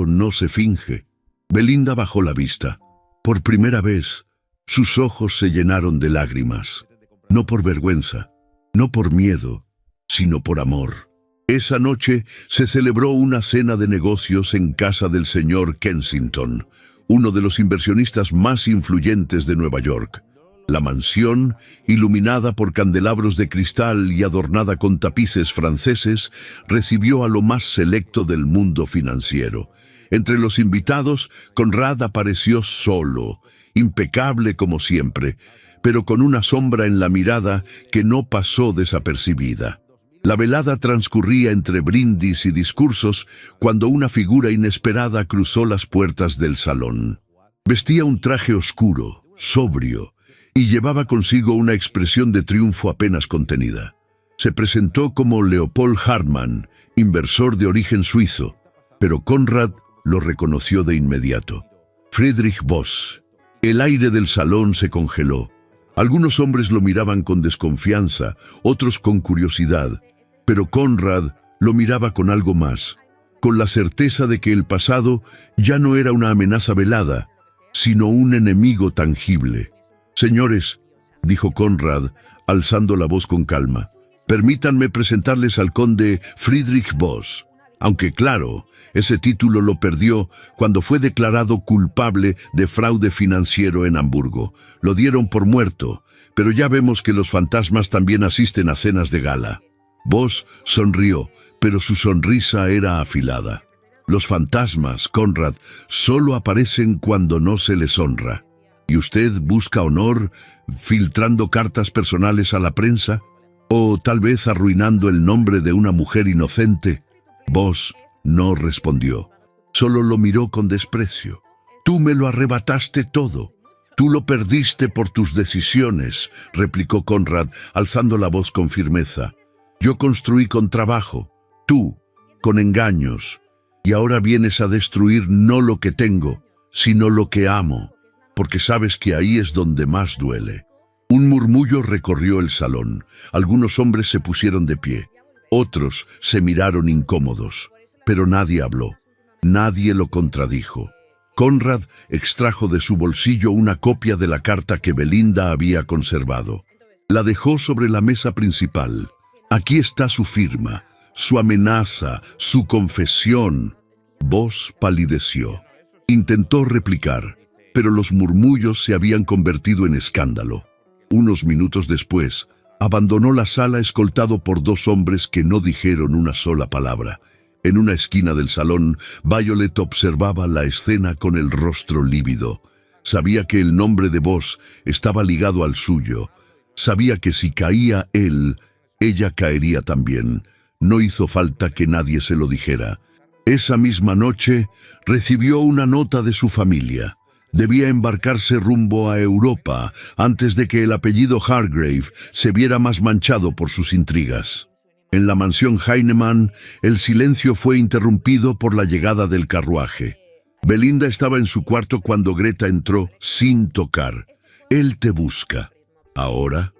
S1: no se finge». Belinda bajó la vista. Por primera vez, sus ojos se llenaron de lágrimas. No por vergüenza, no por miedo, sino por amor. Esa noche se celebró una cena de negocios en casa del señor Kensington, uno de los inversionistas más influyentes de Nueva York. La mansión, iluminada por candelabros de cristal y adornada con tapices franceses, recibió a lo más selecto del mundo financiero. Entre los invitados, Conrad apareció solo, impecable como siempre, pero con una sombra en la mirada que no pasó desapercibida. La velada transcurría entre brindis y discursos cuando una figura inesperada cruzó las puertas del salón. Vestía un traje oscuro, sobrio, y llevaba consigo una expresión de triunfo apenas contenida. Se presentó como Leopold Hartmann, inversor de origen suizo, pero Conrad lo reconoció de inmediato. Friedrich Voss. El aire del salón se congeló. Algunos hombres lo miraban con desconfianza, otros con curiosidad, pero Conrad lo miraba con algo más, con la certeza de que el pasado ya no era una amenaza velada, sino un enemigo tangible. «Señores», dijo Conrad, alzando la voz con calma, «permítanme presentarles al conde Friedrich Voss». Aunque claro, ese título lo perdió cuando fue declarado culpable de fraude financiero en Hamburgo. Lo dieron por muerto, pero ya vemos que los fantasmas también asisten a cenas de gala. Voss sonrió, pero su sonrisa era afilada. Los fantasmas, Conrad, solo aparecen cuando no se les honra. ¿Y usted busca honor filtrando cartas personales a la prensa? ¿O tal vez arruinando el nombre de una mujer inocente? Voss no respondió. Solo lo miró con desprecio. «Tú me lo arrebataste todo. Tú lo perdiste por tus decisiones», replicó Conrad, alzando la voz con firmeza. «Yo construí con trabajo, tú, con engaños, y ahora vienes a destruir no lo que tengo, sino lo que amo, porque sabes que ahí es donde más duele». Un murmullo recorrió el salón. Algunos hombres se pusieron de pie. Otros se miraron incómodos, pero nadie habló. Nadie lo contradijo. Conrad extrajo de su bolsillo una copia de la carta que Belinda había conservado. La dejó sobre la mesa principal. «Aquí está su firma, su amenaza, su confesión». Voss palideció. Intentó replicar, pero los murmullos se habían convertido en escándalo. Unos minutos después, abandonó la sala escoltado por dos hombres que no dijeron una sola palabra. En una esquina del salón, Violet observaba la escena con el rostro lívido. Sabía que el nombre de Boss estaba ligado al suyo. Sabía que si caía él, ella caería también. No hizo falta que nadie se lo dijera. Esa misma noche, recibió una nota de su familia. Debía embarcarse rumbo a Europa antes de que el apellido Hargrave se viera más manchado por sus intrigas. En la mansión Heinemann, el silencio fue interrumpido por la llegada del carruaje. Belinda estaba en su cuarto cuando Greta entró sin tocar. Él te busca. Ahora,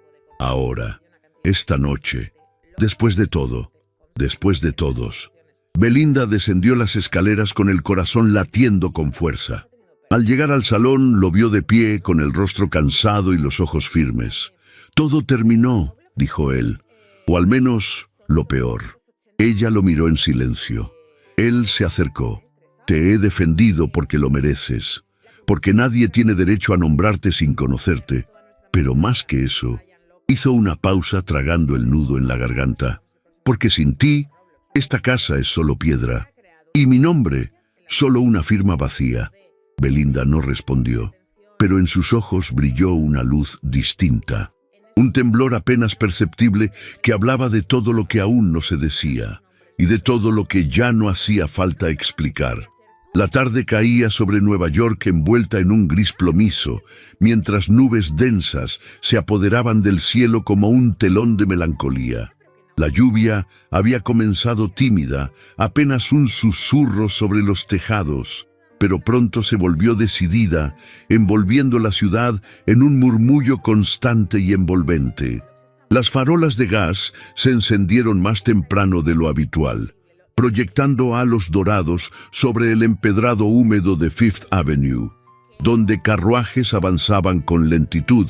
S1: esta noche, después de todo, después de todos. Belinda descendió las escaleras con el corazón latiendo con fuerza. Al llegar al salón, lo vio de pie, con el rostro cansado y los ojos firmes. «Todo terminó», dijo él, «o al menos lo peor». Ella lo miró en silencio. Él se acercó. «Te he defendido porque lo mereces, porque nadie tiene derecho a nombrarte sin conocerte. Pero más que eso», hizo una pausa tragando el nudo en la garganta, «porque sin ti, esta casa es solo piedra, y mi nombre, solo una firma vacía». Belinda no respondió, pero en sus ojos brilló una luz distinta. Un temblor apenas perceptible que hablaba de todo lo que aún no se decía, y de todo lo que ya no hacía falta explicar. La tarde caía sobre Nueva York envuelta en un gris plomizo, mientras nubes densas se apoderaban del cielo como un telón de melancolía. La lluvia había comenzado tímida, apenas un susurro sobre los tejados, pero pronto se volvió decidida, envolviendo la ciudad en un murmullo constante y envolvente. Las farolas de gas se encendieron más temprano de lo habitual, proyectando halos dorados sobre el empedrado húmedo de Fifth Avenue, donde carruajes avanzaban con lentitud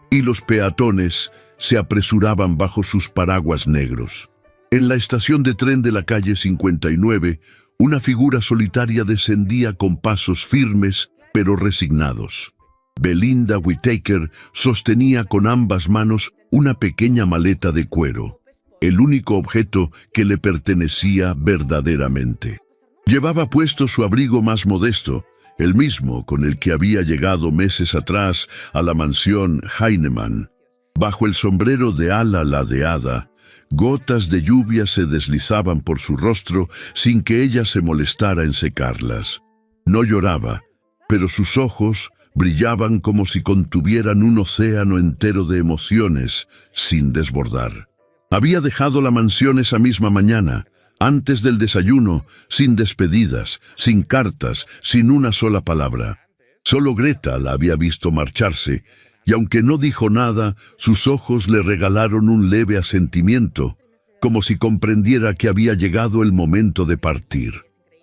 S1: y los peatones se apresuraban bajo sus paraguas negros. En la estación de tren de la calle 59, una figura solitaria descendía con pasos firmes pero resignados. Belinda Whittaker sostenía con ambas manos una pequeña maleta de cuero, el único objeto que le pertenecía verdaderamente. Llevaba puesto su abrigo más modesto, el mismo con el que había llegado meses atrás a la mansión Heinemann. Bajo el sombrero de ala ladeada, gotas de lluvia se deslizaban por su rostro sin que ella se molestara en secarlas. No lloraba, pero sus ojos brillaban como si contuvieran un océano entero de emociones sin desbordar. Había dejado la mansión esa misma mañana, antes del desayuno, sin despedidas, sin cartas, sin una sola palabra. Solo Greta la había visto marcharse, y aunque no dijo nada, sus ojos le regalaron un leve asentimiento, como si comprendiera que había llegado el momento de partir.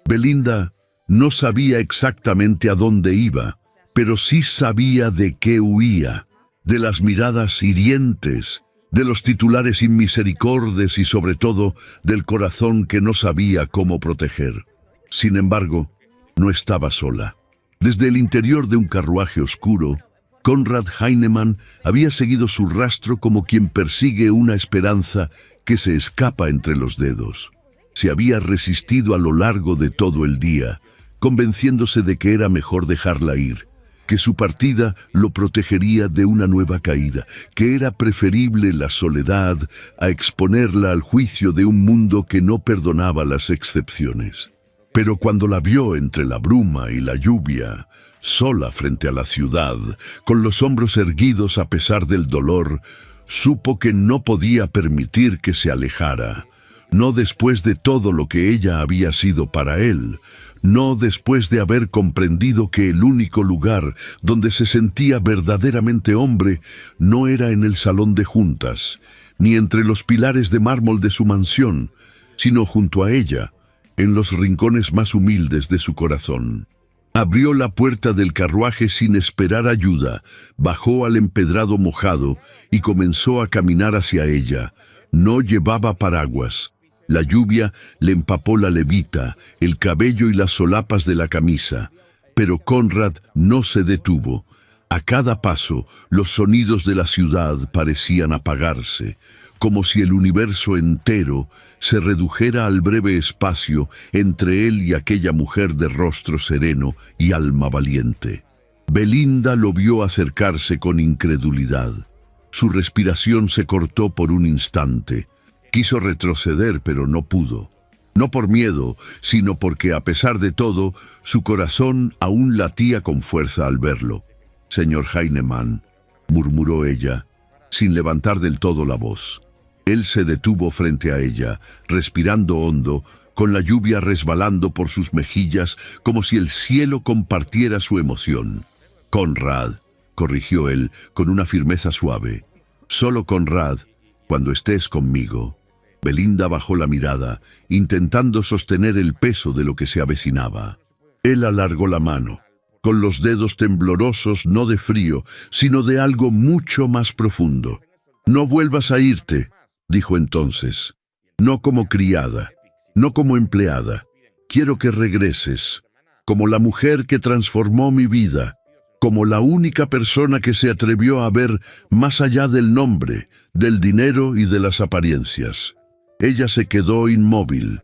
S1: Belinda no sabía exactamente a dónde iba, pero sí sabía de qué huía, de las miradas hirientes, de los titulares inmisericordes y sobre todo del corazón que no sabía cómo proteger. Sin embargo, no estaba sola. Desde el interior de un carruaje oscuro, Conrad Heinemann había seguido su rastro como quien persigue una esperanza que se escapa entre los dedos. Se había resistido a lo largo de todo el día, convenciéndose de que era mejor dejarla ir, que su partida lo protegería de una nueva caída, que era preferible la soledad a exponerla al juicio de un mundo que no perdonaba las excepciones. Pero cuando la vio entre la bruma y la lluvia, sola frente a la ciudad, con los hombros erguidos a pesar del dolor, supo que no podía permitir que se alejara, no después de todo lo que ella había sido para él, no después de haber comprendido que el único lugar donde se sentía verdaderamente hombre no era en el salón de juntas, ni entre los pilares de mármol de su mansión, sino junto a ella, en los rincones más humildes de su corazón. Abrió la puerta del carruaje sin esperar ayuda, bajó al empedrado mojado y comenzó a caminar hacia ella. No llevaba paraguas. La lluvia le empapó la levita, el cabello y las solapas de la camisa. Pero Conrad no se detuvo. A cada paso, los sonidos de la ciudad parecían apagarse, como si el universo entero se redujera al breve espacio entre él y aquella mujer de rostro sereno y alma valiente. Belinda lo vio acercarse con incredulidad. Su respiración se cortó por un instante. Quiso retroceder, pero no pudo. No por miedo, sino porque, a pesar de todo, su corazón aún latía con fuerza al verlo. «Señor Heinemann», murmuró ella, sin levantar del todo la voz. Él se detuvo frente a ella, respirando hondo, con la lluvia resbalando por sus mejillas, como si el cielo compartiera su emoción. «Conrad», corrigió él, con una firmeza suave. «Solo Conrad, cuando estés conmigo». Belinda bajó la mirada, intentando sostener el peso de lo que se avecinaba. Él alargó la mano, con los dedos temblorosos no de frío, sino de algo mucho más profundo. «No vuelvas a irte», dijo entonces. «No como criada, no como empleada. Quiero que regreses, como la mujer que transformó mi vida, como la única persona que se atrevió a ver más allá del nombre, del dinero y de las apariencias». Ella se quedó inmóvil.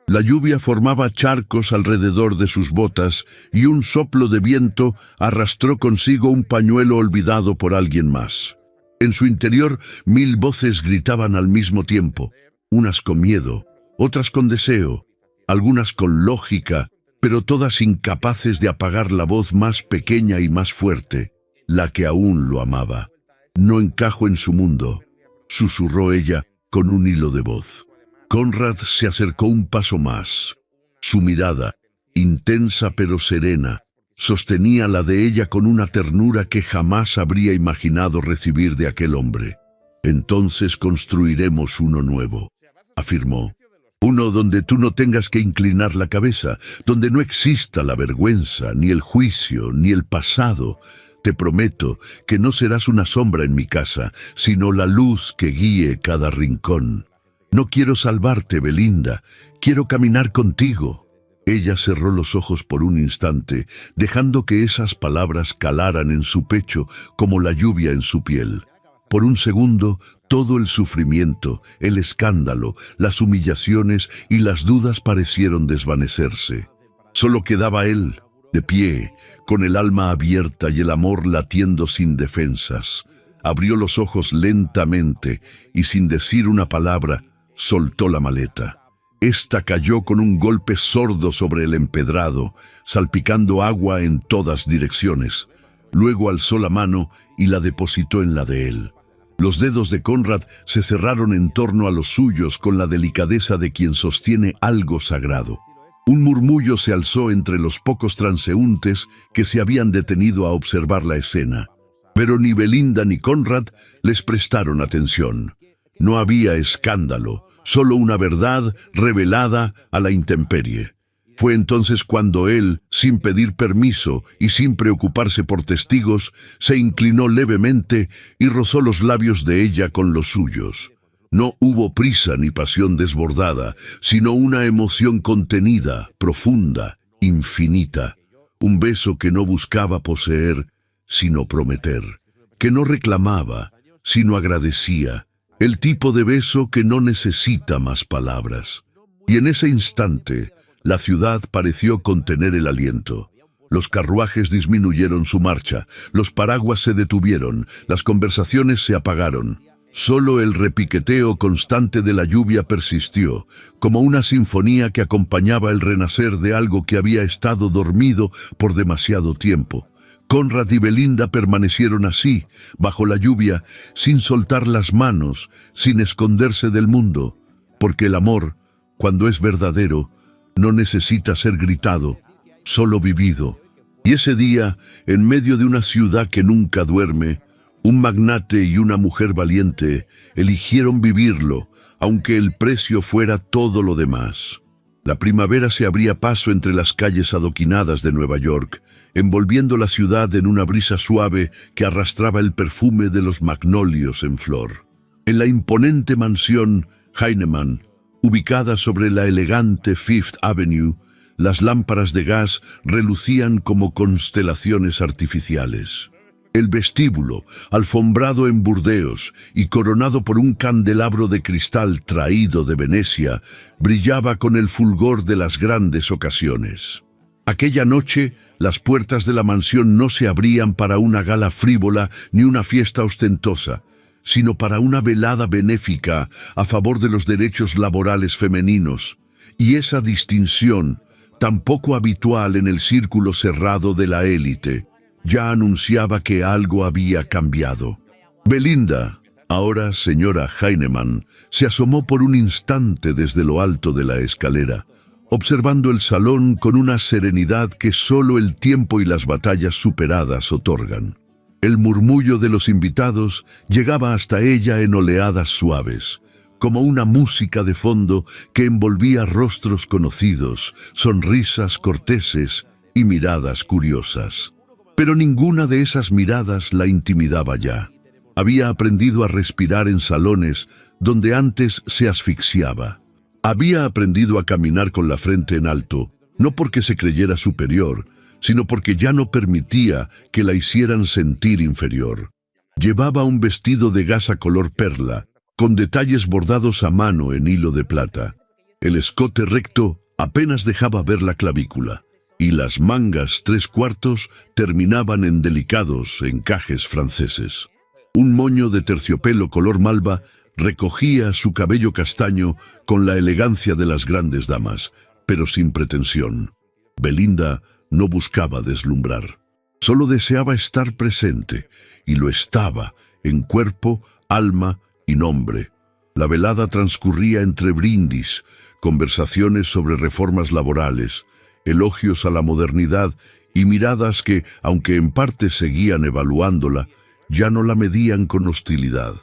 S1: La lluvia formaba charcos alrededor de sus botas y un soplo de viento arrastró consigo un pañuelo olvidado por alguien más. En su interior, 1000 voces gritaban al mismo tiempo, unas con miedo, otras con deseo, algunas con lógica, pero todas incapaces de apagar la voz más pequeña y más fuerte, la que aún lo amaba. «No encajo en su mundo», susurró ella con un hilo de voz. Conrad se acercó un paso más. Su mirada, intensa pero serena, sostenía la de ella con una ternura que jamás habría imaginado recibir de aquel hombre. «Entonces construiremos uno nuevo», afirmó. «Uno donde tú no tengas que inclinar la cabeza, donde no exista la vergüenza, ni el juicio, ni el pasado. Te prometo que no serás una sombra en mi casa, sino la luz que guíe cada rincón. No quiero salvarte, Belinda, quiero caminar contigo». Ella cerró los ojos por un instante, dejando que esas palabras calaran en su pecho como la lluvia en su piel. Por un segundo, todo el sufrimiento, el escándalo, las humillaciones y las dudas parecieron desvanecerse. Solo quedaba él, de pie, con el alma abierta y el amor latiendo sin defensas. Abrió los ojos lentamente y, sin decir una palabra, soltó la maleta. Esta cayó con un golpe sordo sobre el empedrado, salpicando agua en todas direcciones. Luego alzó la mano y la depositó en la de él. Los dedos de Conrad se cerraron en torno a los suyos con la delicadeza de quien sostiene algo sagrado. Un murmullo se alzó entre los pocos transeúntes que se habían detenido a observar la escena. Pero ni Belinda ni Conrad les prestaron atención. No había escándalo, solo una verdad revelada a la intemperie. Fue entonces cuando él, sin pedir permiso y sin preocuparse por testigos, se inclinó levemente y rozó los labios de ella con los suyos. No hubo prisa ni pasión desbordada, sino una emoción contenida, profunda, infinita. Un beso que no buscaba poseer, sino prometer. Que no reclamaba, sino agradecía. El tipo de beso que no necesita más palabras. Y en ese instante, la ciudad pareció contener el aliento. Los carruajes disminuyeron su marcha, los paraguas se detuvieron, las conversaciones se apagaron. Solo el repiqueteo constante de la lluvia persistió, como una sinfonía que acompañaba el renacer de algo que había estado dormido por demasiado tiempo. Conrad y Belinda permanecieron así, bajo la lluvia, sin soltar las manos, sin esconderse del mundo, porque el amor, cuando es verdadero, no necesita ser gritado, solo vivido. Y ese día, en medio de una ciudad que nunca duerme, un magnate y una mujer valiente eligieron vivirlo, aunque el precio fuera todo lo demás. La primavera se abría paso entre las calles adoquinadas de Nueva York, envolviendo la ciudad en una brisa suave que arrastraba el perfume de los magnolios en flor. En la imponente mansión Heinemann, ubicada sobre la elegante Fifth Avenue, las lámparas de gas relucían como constelaciones artificiales. El vestíbulo, alfombrado en Burdeos y coronado por un candelabro de cristal traído de Venecia, brillaba con el fulgor de las grandes ocasiones. Aquella noche, las puertas de la mansión no se abrían para una gala frívola ni una fiesta ostentosa, sino para una velada benéfica a favor de los derechos laborales femeninos, y esa distinción, tan poco habitual en el círculo cerrado de la élite, ya anunciaba que algo había cambiado. Belinda, ahora señora Heinemann, se asomó por un instante desde lo alto de la escalera, observando el salón con una serenidad que solo el tiempo y las batallas superadas otorgan. El murmullo de los invitados llegaba hasta ella en oleadas suaves, como una música de fondo que envolvía rostros conocidos, sonrisas corteses y miradas curiosas. Pero ninguna de esas miradas la intimidaba ya. Había aprendido a respirar en salones donde antes se asfixiaba. Había aprendido a caminar con la frente en alto, no porque se creyera superior, sino porque ya no permitía que la hicieran sentir inferior. Llevaba un vestido de gasa color perla, con detalles bordados a mano en hilo de plata. El escote recto apenas dejaba ver la clavícula, y las mangas 3/4 terminaban en delicados encajes franceses. Un moño de terciopelo color malva recogía su cabello castaño con la elegancia de las grandes damas, pero sin pretensión. Belinda no buscaba deslumbrar. Solo deseaba estar presente, y lo estaba, en cuerpo, alma y nombre. La velada transcurría entre brindis, conversaciones sobre reformas laborales, elogios a la modernidad y miradas que, aunque en parte seguían evaluándola, ya no la medían con hostilidad.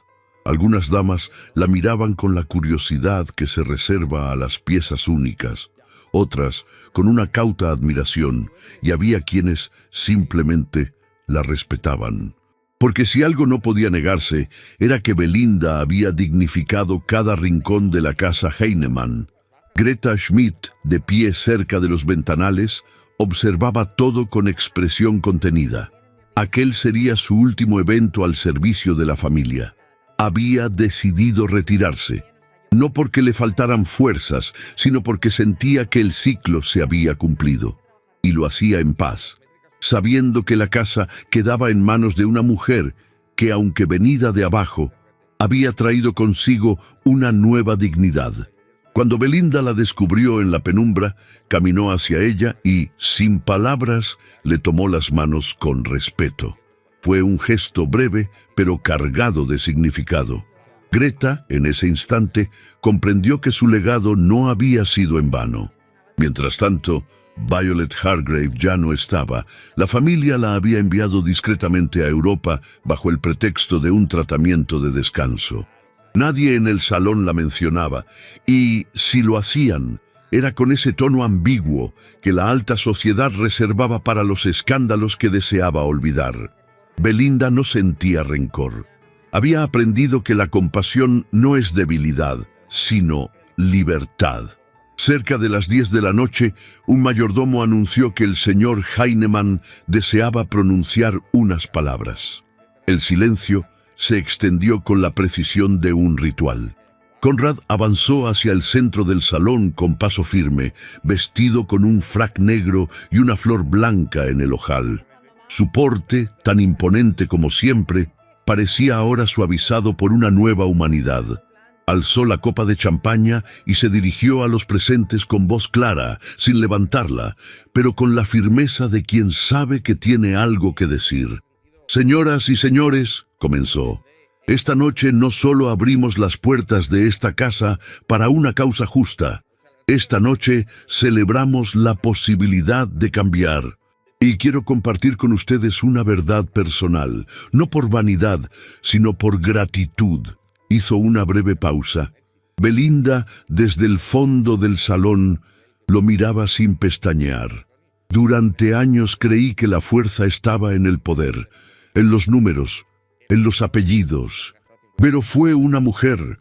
S1: Algunas damas la miraban con la curiosidad que se reserva a las piezas únicas, otras con una cauta admiración, y había quienes simplemente la respetaban. Porque si algo no podía negarse, era que Belinda había dignificado cada rincón de la casa Heinemann. Greta Schmidt, de pie cerca de los ventanales, observaba todo con expresión contenida. Aquel sería su último evento al servicio de la familia. Había decidido retirarse, no porque le faltaran fuerzas, sino porque sentía que el ciclo se había cumplido. Y lo hacía en paz, sabiendo que la casa quedaba en manos de una mujer que, aunque venida de abajo, había traído consigo una nueva dignidad. Cuando Belinda la descubrió en la penumbra, caminó hacia ella y, sin palabras, le tomó las manos con respeto. Fue un gesto breve, pero cargado de significado. Greta, en ese instante, comprendió que su legado no había sido en vano. Mientras tanto, Violet Hargrave ya no estaba. La familia la había enviado discretamente a Europa bajo el pretexto de un tratamiento de descanso. Nadie en el salón la mencionaba, y si lo hacían, era con ese tono ambiguo que la alta sociedad reservaba para los escándalos que deseaba olvidar. Belinda no sentía rencor. Había aprendido que la compasión no es debilidad, sino libertad. Cerca de las 10 de la noche, un mayordomo anunció que el señor Heinemann deseaba pronunciar unas palabras. El silencio se extendió con la precisión de un ritual. Conrad avanzó hacia el centro del salón con paso firme, vestido con un frac negro y una flor blanca en el ojal. Su porte, tan imponente como siempre, parecía ahora suavizado por una nueva humanidad. Alzó la copa de champaña y se dirigió a los presentes con voz clara, sin levantarla, pero con la firmeza de quien sabe que tiene algo que decir. «Señoras y señores», comenzó, «esta noche no solo abrimos las puertas de esta casa para una causa justa. Esta noche celebramos la posibilidad de cambiar. Y quiero compartir con ustedes una verdad personal, no por vanidad, sino por gratitud». Hizo una breve pausa. Belinda, desde el fondo del salón, lo miraba sin pestañear. «Durante años creí que la fuerza estaba en el poder, en los números, en los apellidos. Pero fue una mujer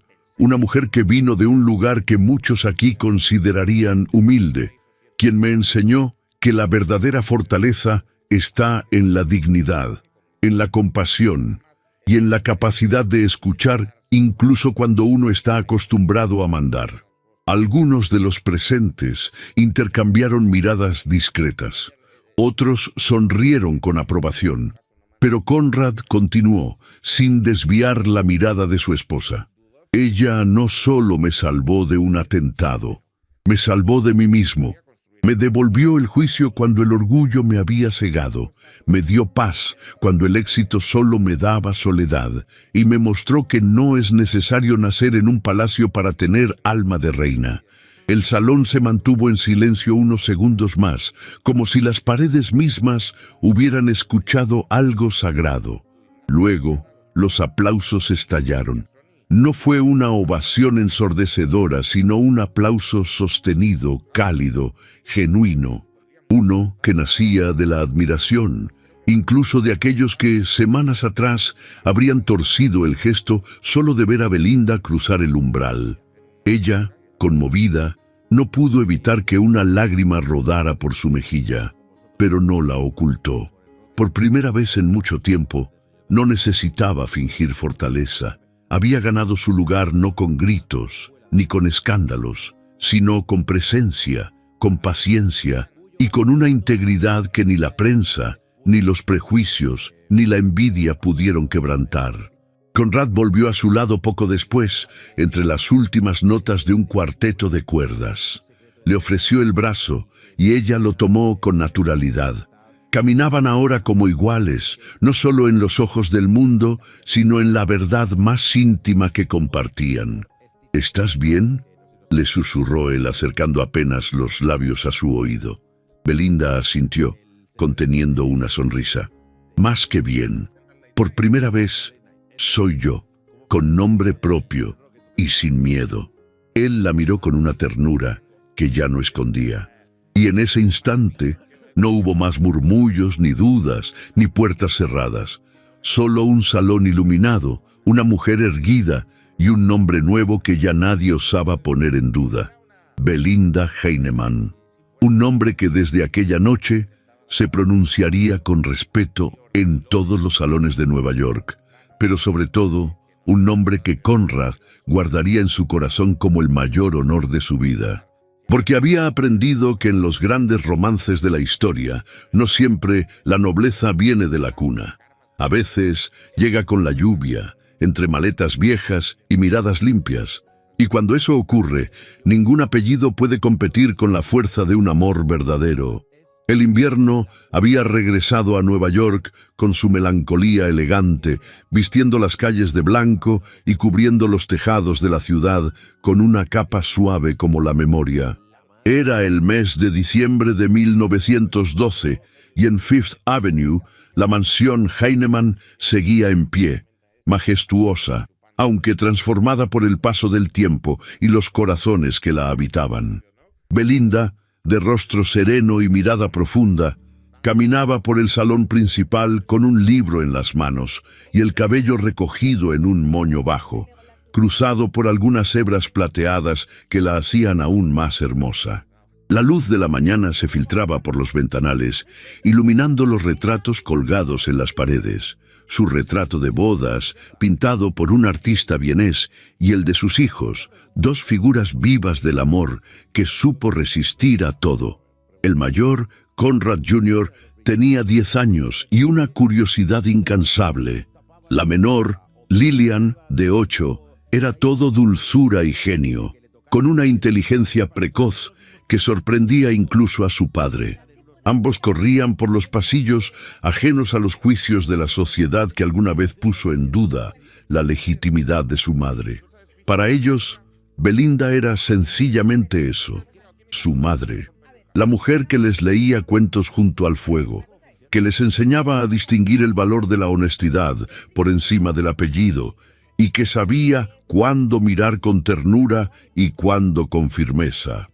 S1: que vino de un lugar que muchos aquí considerarían humilde, quien me enseñó que la verdadera fortaleza está en la dignidad, en la compasión y en la capacidad de escuchar incluso cuando uno está acostumbrado a mandar. Algunos de los presentes intercambiaron miradas discretas. Otros sonrieron con aprobación. Pero Conrad continuó, sin desviar la mirada de su esposa. Ella no solo me salvó de un atentado, me salvó de mí mismo. Me devolvió el juicio cuando el orgullo me había cegado, me dio paz cuando el éxito solo me daba soledad, y me mostró que no es necesario nacer en un palacio para tener alma de reina. El salón se mantuvo en silencio unos segundos más, como si las paredes mismas hubieran escuchado algo sagrado. Luego, los aplausos estallaron. No fue una ovación ensordecedora, sino un aplauso sostenido, cálido, genuino. Uno que nacía de la admiración, incluso de aquellos que, semanas atrás, habrían torcido el gesto solo de ver a Belinda cruzar el umbral. Ella, conmovida, no pudo evitar que una lágrima rodara por su mejilla, pero no la ocultó. Por primera vez en mucho tiempo, no necesitaba fingir fortaleza. Había ganado su lugar no con gritos, ni con escándalos, sino con presencia, con paciencia y con una integridad que ni la prensa, ni los prejuicios, ni la envidia pudieron quebrantar. Conrad volvió a su lado poco después, entre las últimas notas de un cuarteto de cuerdas. Le ofreció el brazo y ella lo tomó con naturalidad. Caminaban ahora como iguales, no solo en los ojos del mundo, sino en la verdad más íntima que compartían. ¿Estás bien?, le susurró él acercando apenas los labios a su oído. Belinda asintió, conteniendo una sonrisa. Más que bien, por primera vez, soy yo, con nombre propio y sin miedo. Él la miró con una ternura que ya no escondía. Y en ese instante no hubo más murmullos, ni dudas, ni puertas cerradas. Solo un salón iluminado, una mujer erguida y un nombre nuevo que ya nadie osaba poner en duda. Belinda Heinemann. Un nombre que desde aquella noche se pronunciaría con respeto en todos los salones de Nueva York, pero sobre todo, un nombre que Conrad guardaría en su corazón como el mayor honor de su vida. Porque había aprendido que en los grandes romances de la historia, no siempre la nobleza viene de la cuna. A veces llega con la lluvia, entre maletas viejas y miradas limpias. Y cuando eso ocurre, ningún apellido puede competir con la fuerza de un amor verdadero. El invierno había regresado a Nueva York con su melancolía elegante, vistiendo las calles de blanco y cubriendo los tejados de la ciudad con una capa suave como la memoria. Era el mes de diciembre de 1912 y en Fifth Avenue la mansión Heinemann seguía en pie, majestuosa, aunque transformada por el paso del tiempo y los corazones que la habitaban. Belinda, de rostro sereno y mirada profunda, caminaba por el salón principal con un libro en las manos y el cabello recogido en un moño bajo, cruzado por algunas hebras plateadas que la hacían aún más hermosa. La luz de la mañana se filtraba por los ventanales, iluminando los retratos colgados en las paredes. Su retrato de bodas, pintado por un artista vienés, y el de sus hijos, dos figuras vivas del amor que supo resistir a todo. El mayor, Conrad Jr., tenía 10 años y una curiosidad incansable. La menor, Lillian, de 8, era todo dulzura y genio, con una inteligencia precoz que sorprendía incluso a su padre. Ambos corrían por los pasillos ajenos a los juicios de la sociedad que alguna vez puso en duda la legitimidad de su madre. Para ellos, Belinda era sencillamente eso, su madre, la mujer que les leía cuentos junto al fuego, que les enseñaba a distinguir el valor de la honestidad por encima del apellido y que sabía cuándo mirar con ternura y cuándo con firmeza.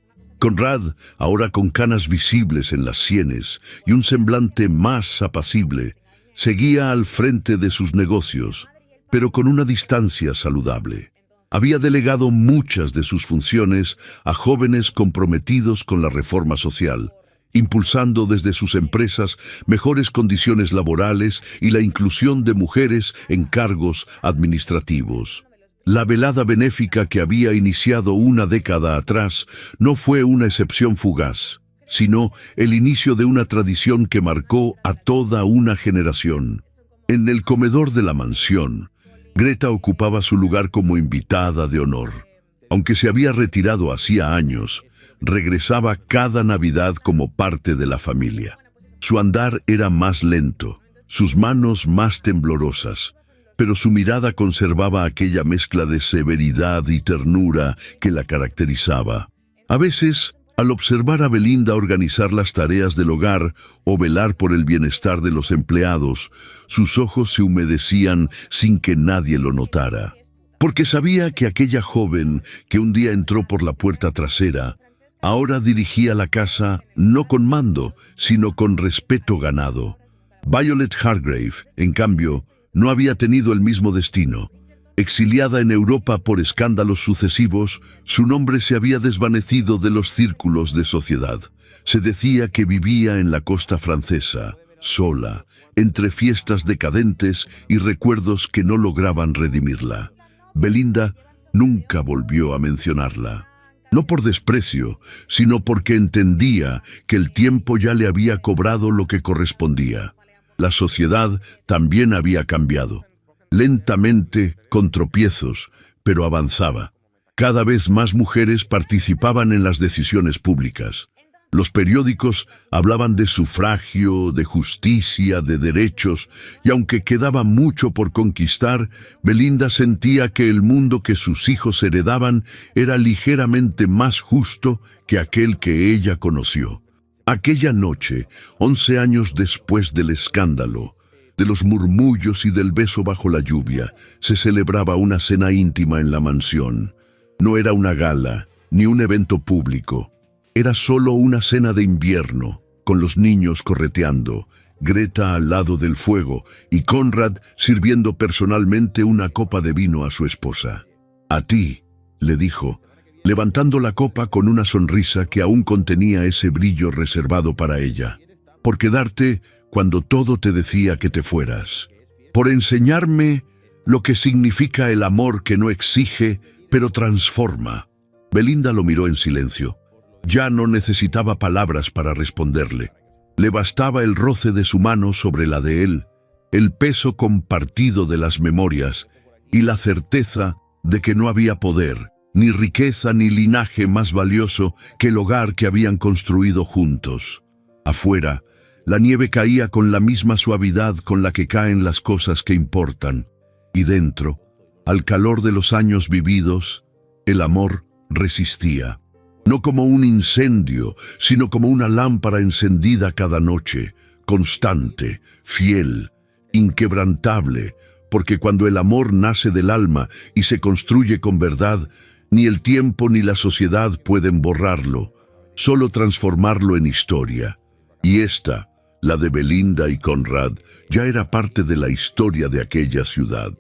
S1: Conrad, ahora con canas visibles en las sienes y un semblante más apacible, seguía al frente de sus negocios, pero con una distancia saludable. Había delegado muchas de sus funciones a jóvenes comprometidos con la reforma social, impulsando desde sus empresas mejores condiciones laborales y la inclusión de mujeres en cargos administrativos. La velada benéfica que había iniciado una década atrás no fue una excepción fugaz, sino el inicio de una tradición que marcó a toda una generación. En el comedor de la mansión, Greta ocupaba su lugar como invitada de honor. Aunque se había retirado hacía años, regresaba cada Navidad como parte de la familia. Su andar era más lento, sus manos más temblorosas, pero su mirada conservaba aquella mezcla de severidad y ternura que la caracterizaba. A veces, al observar a Belinda organizar las tareas del hogar o velar por el bienestar de los empleados, sus ojos se humedecían sin que nadie lo notara. Porque sabía que aquella joven que un día entró por la puerta trasera, ahora dirigía la casa no con mando, sino con respeto ganado. Violet Hargrave, en cambio, no había tenido el mismo destino. Exiliada en Europa por escándalos sucesivos, su nombre se había desvanecido de los círculos de sociedad. Se decía que vivía en la costa francesa, sola, entre fiestas decadentes y recuerdos que no lograban redimirla. Belinda nunca volvió a mencionarla. No por desprecio, sino porque entendía que el tiempo ya le había cobrado lo que correspondía. La sociedad también había cambiado. Lentamente, con tropiezos, pero avanzaba. Cada vez más mujeres participaban en las decisiones públicas. Los periódicos hablaban de sufragio, de justicia, de derechos, y aunque quedaba mucho por conquistar, Belinda sentía que el mundo que sus hijos heredaban era ligeramente más justo que aquel que ella conoció. Aquella noche, 11 años después del escándalo, de los murmullos y del beso bajo la lluvia, se celebraba una cena íntima en la mansión. No era una gala, ni un evento público. Era solo una cena de invierno, con los niños correteando, Greta al lado del fuego y Conrad sirviendo personalmente una copa de vino a su esposa. «A ti», le dijo, levantando la copa con una sonrisa que aún contenía ese brillo reservado para ella. «Por quedarte cuando todo te decía que te fueras. Por enseñarme lo que significa el amor que no exige, pero transforma». Belinda lo miró en silencio. Ya no necesitaba palabras para responderle. Le bastaba el roce de su mano sobre la de él, el peso compartido de las memorias y la certeza de que no había poder, ni riqueza ni linaje más valioso que el hogar que habían construido juntos. Afuera, la nieve caía con la misma suavidad con la que caen las cosas que importan, y dentro, al calor de los años vividos, el amor resistía. No como un incendio, sino como una lámpara encendida cada noche, constante, fiel, inquebrantable, porque cuando el amor nace del alma y se construye con verdad, ni el tiempo ni la sociedad pueden borrarlo, solo transformarlo en historia. Y esta, la de Belinda y Conrad, ya era parte de la historia de aquella ciudad.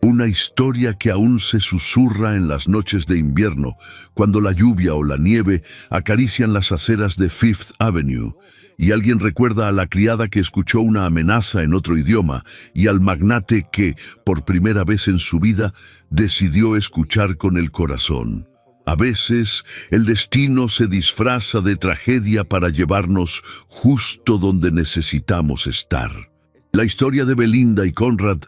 S1: Una historia que aún se susurra en las noches de invierno, cuando la lluvia o la nieve acarician las aceras de Fifth Avenue, y alguien recuerda a la criada que escuchó una amenaza en otro idioma, y al magnate que, por primera vez en su vida, decidió escuchar con el corazón. A veces, el destino se disfraza de tragedia para llevarnos justo donde necesitamos estar. La historia de Belinda y Conrad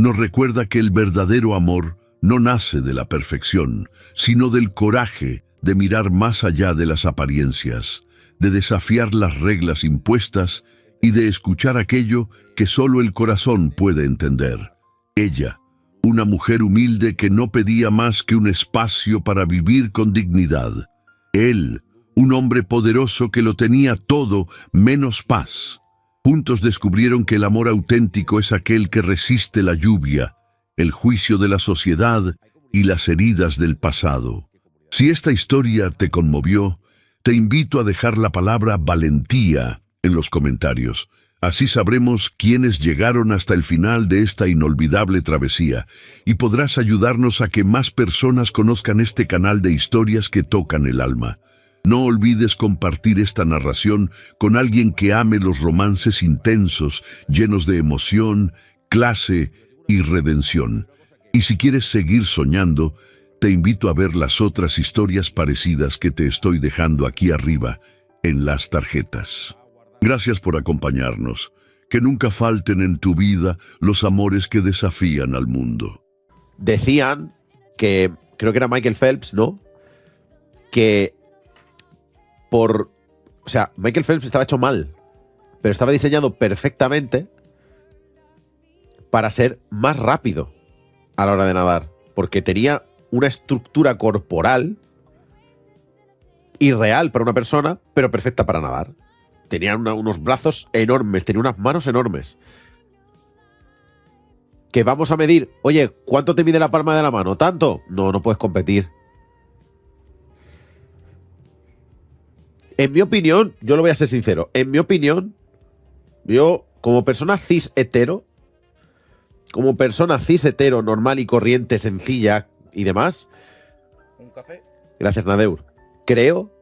S1: nos recuerda que el verdadero amor no nace de la perfección, sino del coraje de mirar más allá de las apariencias, de desafiar las reglas impuestas y de escuchar aquello que solo el corazón puede entender. Ella, una mujer humilde que no pedía más que un espacio para vivir con dignidad. Él, un hombre poderoso que lo tenía todo menos paz. Juntos descubrieron que el amor auténtico es aquel que resiste la lluvia, el juicio de la sociedad y las heridas del pasado. Si esta historia te conmovió, te invito a dejar la palabra valentía en los comentarios. Así sabremos quiénes llegaron hasta el final de esta inolvidable travesía y podrás ayudarnos a que más personas conozcan este canal de historias que tocan el alma. No olvides compartir esta narración con alguien que ame los romances intensos, llenos de emoción, clase y redención. Y si quieres seguir soñando, te invito a ver las otras historias parecidas que te estoy dejando aquí arriba, en las tarjetas. Gracias por acompañarnos. Que nunca falten en tu vida los amores que desafían al mundo.
S2: Decían que, creo que era Michael Phelps, ¿no? Que o sea, Michael Phelps estaba hecho mal, pero estaba diseñado perfectamente para ser más rápido a la hora de nadar, porque tenía una estructura corporal irreal para una persona, pero perfecta para nadar. Tenía unos brazos enormes, tenía unas manos enormes. Que vamos a medir, oye, ¿cuánto te mide la palma de la mano? ¿Tanto? No, no puedes competir. En mi opinión, yo lo voy a ser sincero, en mi opinión, yo como persona cis hetero, normal y corriente, sencilla y demás. ¿Un café? Gracias, Nadeur. Creo